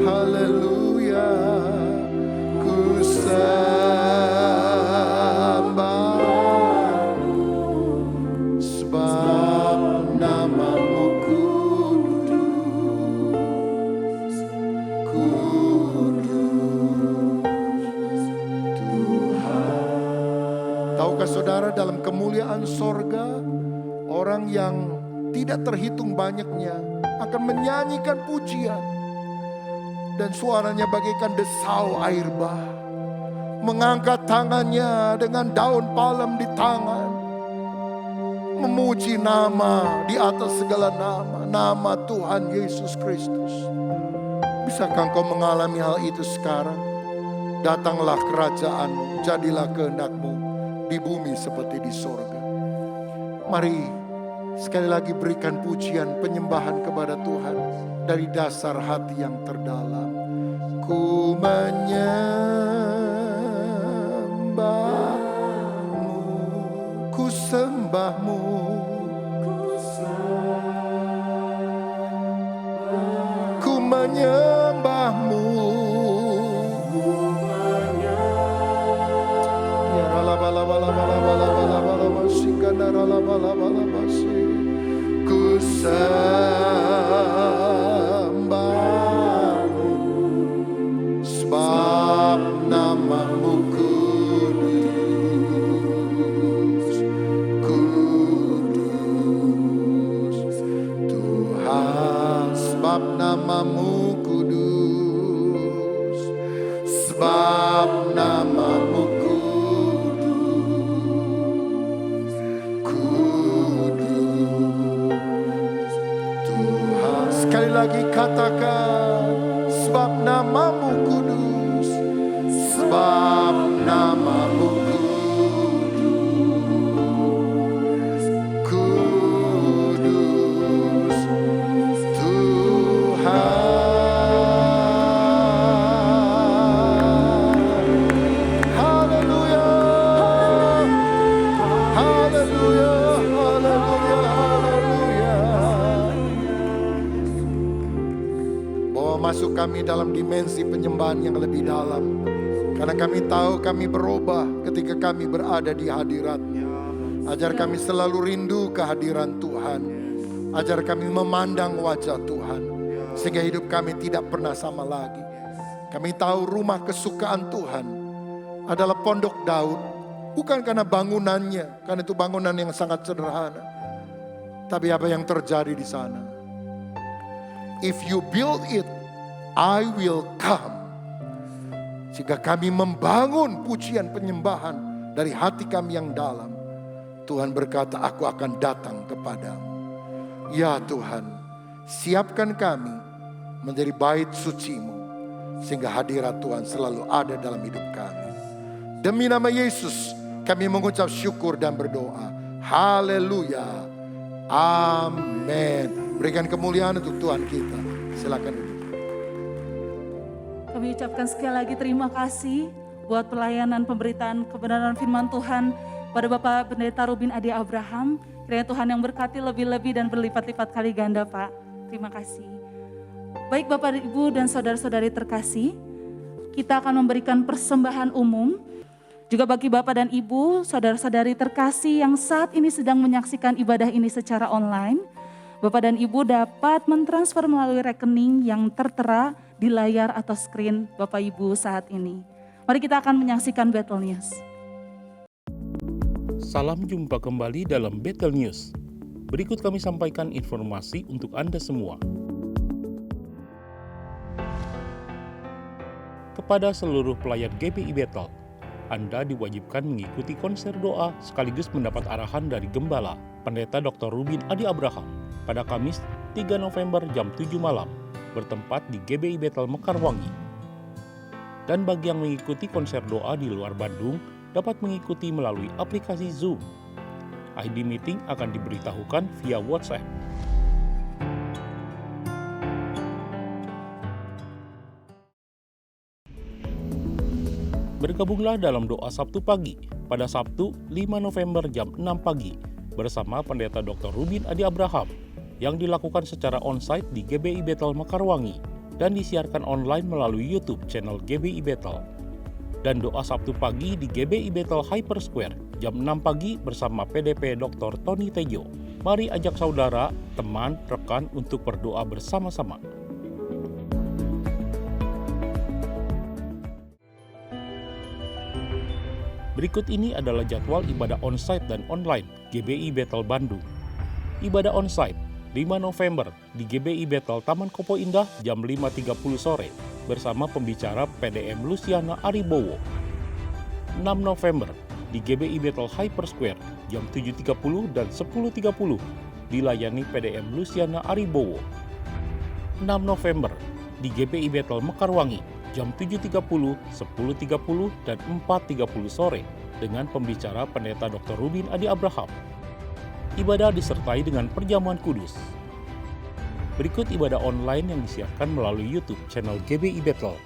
Haleluya. Ku sembahmu, sebab namamu kudus, kudus Tuhan. Tahukah saudara, dalam kemuliaan sorga, orang yang tidak terhitung banyaknya akan menyanyikan pujian. Dan suaranya bagaikan desau air bah. Mengangkat tangannya dengan daun palem di tangan. Memuji nama di atas segala nama. Nama Tuhan Yesus Kristus. Bisakah engkau mengalami hal itu sekarang? Datanglah kerajaanmu, jadilah kehendakmu di bumi seperti di sorga. Mari sekali lagi berikan pujian penyembahan kepada Tuhan dari dasar hati yang terdalam. Ku menyembahmu, ku sembahmu, ku menyembahmu. Ya ralabalabalabalabalabalabalabalabashika naralabalabalabashi. Ku sembahmu, sebab namamu kudus, kudus Tuhan. Sebab namamu kudus, sebab namamu kudus, kudus Tuhan. Sekali lagi katakan, sebab namamu kudus, sebab namamu kudus, kudus Tuhan. Haleluya, haleluya, haleluya, haleluya. Bawa masuk kami dalam dimensi penyembahan yang lebih dalam. Karena kami tahu kami berubah ketika kami berada di hadirat-Nya. Ajar kami selalu rindu kehadiran Tuhan. Ajar kami memandang wajah Tuhan. Sehingga hidup kami tidak pernah sama lagi. Kami tahu rumah kesukaan Tuhan adalah Pondok Daud. Bukan karena bangunannya, karena itu bangunan yang sangat sederhana. Tapi apa yang terjadi di sana? If you build it, I will come. Jika kami membangun pujian penyembahan dari hati kami yang dalam, Tuhan berkata, aku akan datang kepadamu. Ya Tuhan, siapkan kami menjadi bait suci-Mu, sehingga hadirat Tuhan selalu ada dalam hidup kami. Demi nama Yesus, kami mengucap syukur dan berdoa. Haleluya. Amin. Berikan kemuliaan untuk Tuhan kita. Silakan duduk. Kami Kami ucapkan sekali lagi terima kasih buat pelayanan pemberitaan kebenaran firman Tuhan pada Bapak Pendeta Rubin Adi Abraham. Kiranya Tuhan yang berkati lebih-lebih dan berlipat-lipat kali ganda, Pak. Terima kasih. Baik Bapak, Ibu, dan saudara-saudari terkasih, kita akan memberikan persembahan umum. Juga bagi Bapak dan Ibu, saudara-saudari terkasih yang saat ini sedang menyaksikan ibadah ini secara online, Bapak dan Ibu dapat mentransfer melalui rekening yang tertera di layar atau screen Bapak Ibu saat ini. Mari kita akan menyaksikan Battle News. Salam jumpa kembali dalam Battle News. Berikut kami sampaikan informasi untuk Anda semua. Kepada seluruh pelayan GBI Battle, Anda diwajibkan mengikuti konser doa sekaligus mendapat arahan dari Gembala, Pendeta Dr. Rubin Adi Abraham, pada Kamis 3 November jam 7 malam, bertempat di GBI Battle Mekarwangi. Dan bagi yang mengikuti konser doa di luar Bandung, dapat mengikuti melalui aplikasi Zoom. ID meeting akan diberitahukan via WhatsApp. Bergabunglah dalam doa Sabtu pagi pada Sabtu 5 November jam 6 pagi bersama Pendeta Dr. Rubin Adi Abraham yang dilakukan secara onsite di GBI Battle Mekarwangi dan disiarkan online melalui YouTube channel GBI Battle. Dan doa Sabtu pagi di GBI Battle Hyper Square jam 6 pagi bersama PDP Dr. Tony Tejo. Mari ajak saudara, teman, rekan untuk berdoa bersama-sama. Berikut ini adalah jadwal ibadah onsite dan online GBI Battle Bandung. Ibadah onsite 5 November di GBI Battle Taman Kopo Indah jam 5.30 sore bersama pembicara PDM Luciana Aribowo. 6 November di GBI Battle Hyper Square jam 7.30 dan 10.30 dilayani PDM Luciana Aribowo. 6 November di GBI Battle Mekarwangi jam 7.30, 10.30, dan 4.30 sore dengan pembicara Pendeta Dr. Rubin Adi Abraham. Ibadah disertai dengan perjamuan kudus. Berikut ibadah online yang disiarkan melalui YouTube channel GBI Battle.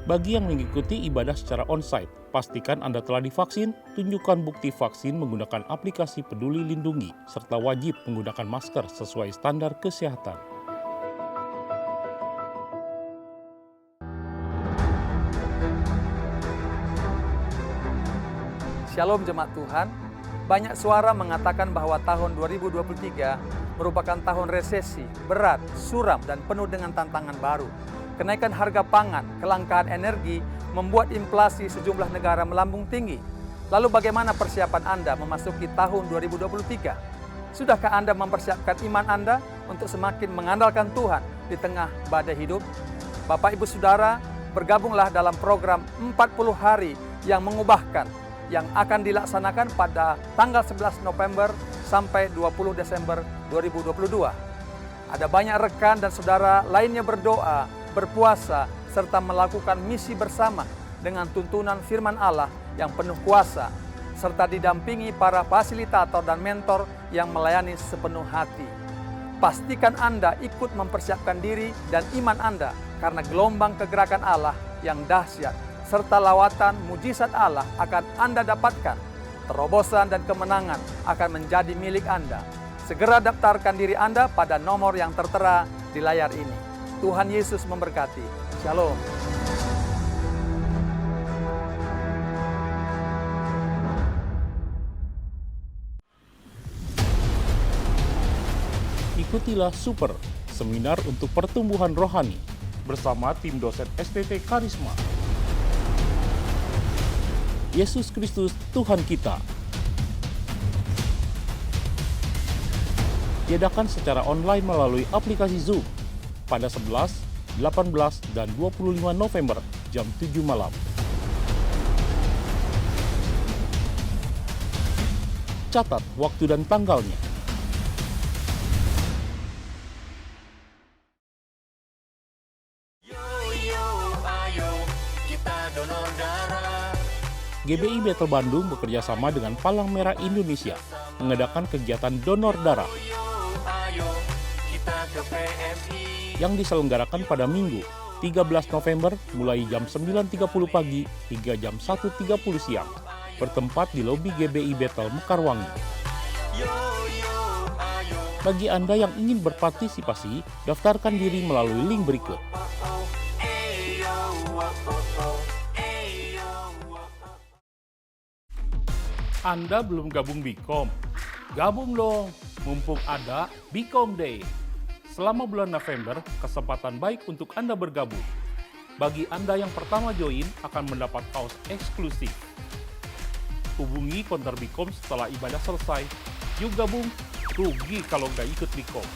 Bagi yang mengikuti ibadah secara onsite, pastikan Anda telah divaksin, tunjukkan bukti vaksin menggunakan aplikasi Peduli Lindungi, serta wajib menggunakan masker sesuai standar kesehatan. Shalom jemaat Tuhan, banyak suara mengatakan bahwa tahun 2023 merupakan tahun resesi, berat, suram, dan penuh dengan tantangan baru. Kenaikan harga pangan, kelangkaan energi, membuat inflasi sejumlah negara melambung tinggi. Lalu bagaimana persiapan Anda memasuki tahun 2023? Sudahkah Anda mempersiapkan iman Anda untuk semakin mengandalkan Tuhan di tengah badai hidup? Bapak Ibu Saudara, bergabunglah dalam program 40 hari yang mengubahkan yang akan dilaksanakan pada tanggal 11 November sampai 20 Desember 2022. Ada banyak rekan dan saudara lainnya berdoa, berpuasa, serta melakukan misi bersama dengan tuntunan firman Allah yang penuh kuasa, serta didampingi para fasilitator dan mentor yang melayani sepenuh hati. Pastikan Anda ikut mempersiapkan diri dan iman Anda karena gelombang kegerakan Allah yang dahsyat, serta lawatan mujizat Allah akan Anda dapatkan. Terobosan dan kemenangan akan menjadi milik Anda. Segera daftarkan diri Anda pada nomor yang tertera di layar ini. Tuhan Yesus memberkati. Shalom. Ikutilah Super, seminar untuk pertumbuhan rohani, bersama tim dosen STT Karisma. Yesus Kristus Tuhan kita. Diadakan secara online melalui aplikasi Zoom pada 11, 18, dan 25 November jam 7 malam. Catat waktu dan tanggalnya. GBI Battle Bandung bekerjasama dengan Palang Merah Indonesia mengadakan kegiatan donor darah. yang diselenggarakan pada Minggu 13 November mulai jam 9.30 pagi hingga jam 1.30 siang, bertempat di lobi GBI Bethel Mekarwangi. Bagi Anda yang ingin berpartisipasi, daftarkan diri melalui link berikut. Anda belum gabung Bikom? Gabung dong, mumpung ada Bikom Day. Selama bulan November, kesempatan baik untuk Anda bergabung. Bagi Anda yang pertama join akan mendapat kaos eksklusif. Hubungi konter Bikom setelah ibadah selesai. Yuk gabung, rugi kalau nggak ikut Bikom.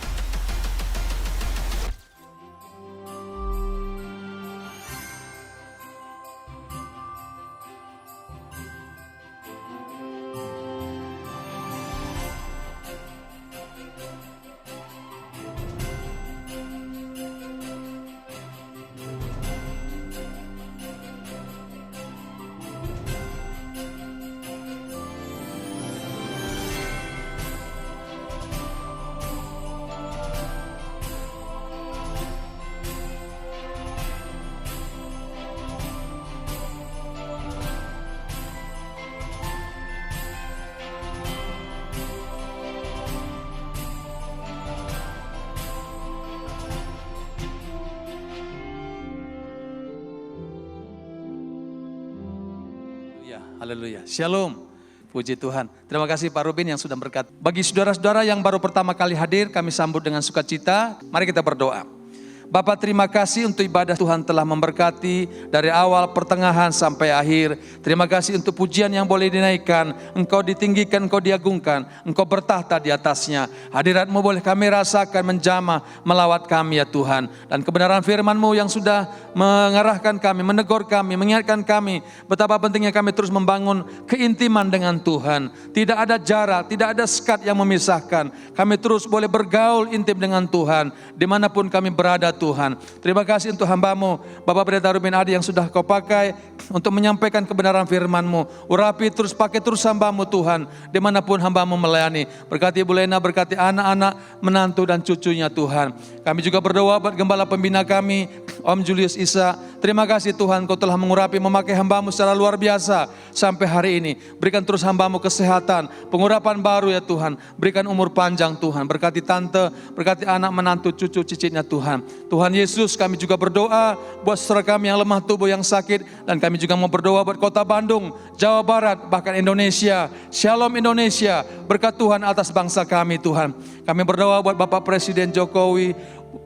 Haleluya. Shalom. Puji Tuhan. Terima kasih Pak Rubin yang sudah berkat. Bagi saudara-saudara yang baru pertama kali hadir, kami sambut dengan sukacita. Mari kita berdoa. Bapa, terima kasih untuk ibadah Tuhan telah memberkati dari awal, pertengahan sampai akhir. Terima kasih untuk pujian yang boleh dinaikkan. Engkau ditinggikan, Engkau diagungkan. Engkau bertahta di atasnya. Hadirat-Mu boleh kami rasakan menjamah melawat kami ya Tuhan. Dan kebenaran firman-Mu yang sudah mengarahkan kami, menegur kami, mengingatkan kami. Betapa pentingnya kami terus membangun keintiman dengan Tuhan. Tidak ada jarak, tidak ada sekat yang memisahkan. Kami terus boleh bergaul intim dengan Tuhan. Dimanapun kami berada Tuhan. Terima kasih untuk hamba-Mu, Bapak Pendeta Rubin Adi yang sudah Kau pakai untuk menyampaikan kebenaran firman-Mu. Urapi terus, pakai terus hamba-Mu Tuhan, dimanapun hamba-Mu melayani. Berkati Ibu Lena, berkati anak-anak, menantu dan cucunya Tuhan. Kami juga berdoa buat gembala pembina kami, Om Julius Isa. Terima kasih Tuhan, Kau telah mengurapi, memakai hamba-Mu secara luar biasa sampai hari ini. Berikan terus hamba-Mu kesehatan, pengurapan baru ya Tuhan. Berikan umur panjang Tuhan. Berkati tante, berkati anak, menantu, cucu, cicitnya Tuhan. Tuhan Yesus, kami juga berdoa buat saudara kami yang lemah tubuh, yang sakit. Dan kami juga mau berdoa buat kota Bandung, Jawa Barat, bahkan Indonesia. Shalom Indonesia, berkat Tuhan atas bangsa kami Tuhan. Kami berdoa buat Bapak Presiden Jokowi,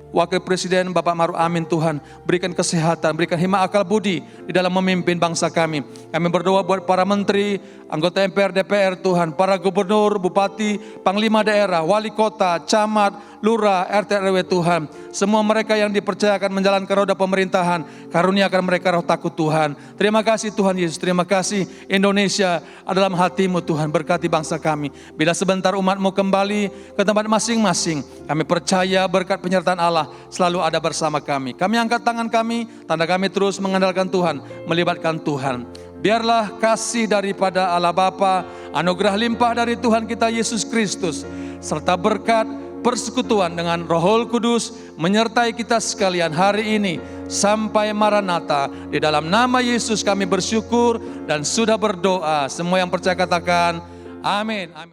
Wakil Presiden Bapak Maruf Amin Tuhan. Berikan kesehatan, berikan hikmat akal budi di dalam memimpin bangsa kami. Kami berdoa buat para menteri, anggota MPR, DPR Tuhan, para gubernur, bupati, panglima daerah, wali kota, camat, lurah, RT RW Tuhan. Semua mereka yang dipercayakan menjalankan roda pemerintahan, karuniakan mereka roh takut Tuhan. Terima kasih Tuhan Yesus, terima kasih Indonesia dalam hati-Mu Tuhan. Berkati bangsa kami. Bila sebentar umat-Mu kembali ke tempat masing-masing, kami percaya berkat penyertaan Allah selalu ada bersama kami. Kami angkat tangan kami, tanda kami terus mengandalkan Tuhan, melibatkan Tuhan. Biarlah kasih daripada Allah Bapa, anugerah limpah dari Tuhan kita Yesus Kristus, serta berkat persekutuan dengan Roh Kudus menyertai kita sekalian hari ini sampai Maranatha. Di dalam nama Yesus kami bersyukur dan sudah berdoa. Semua yang percaya katakan amin. Amin.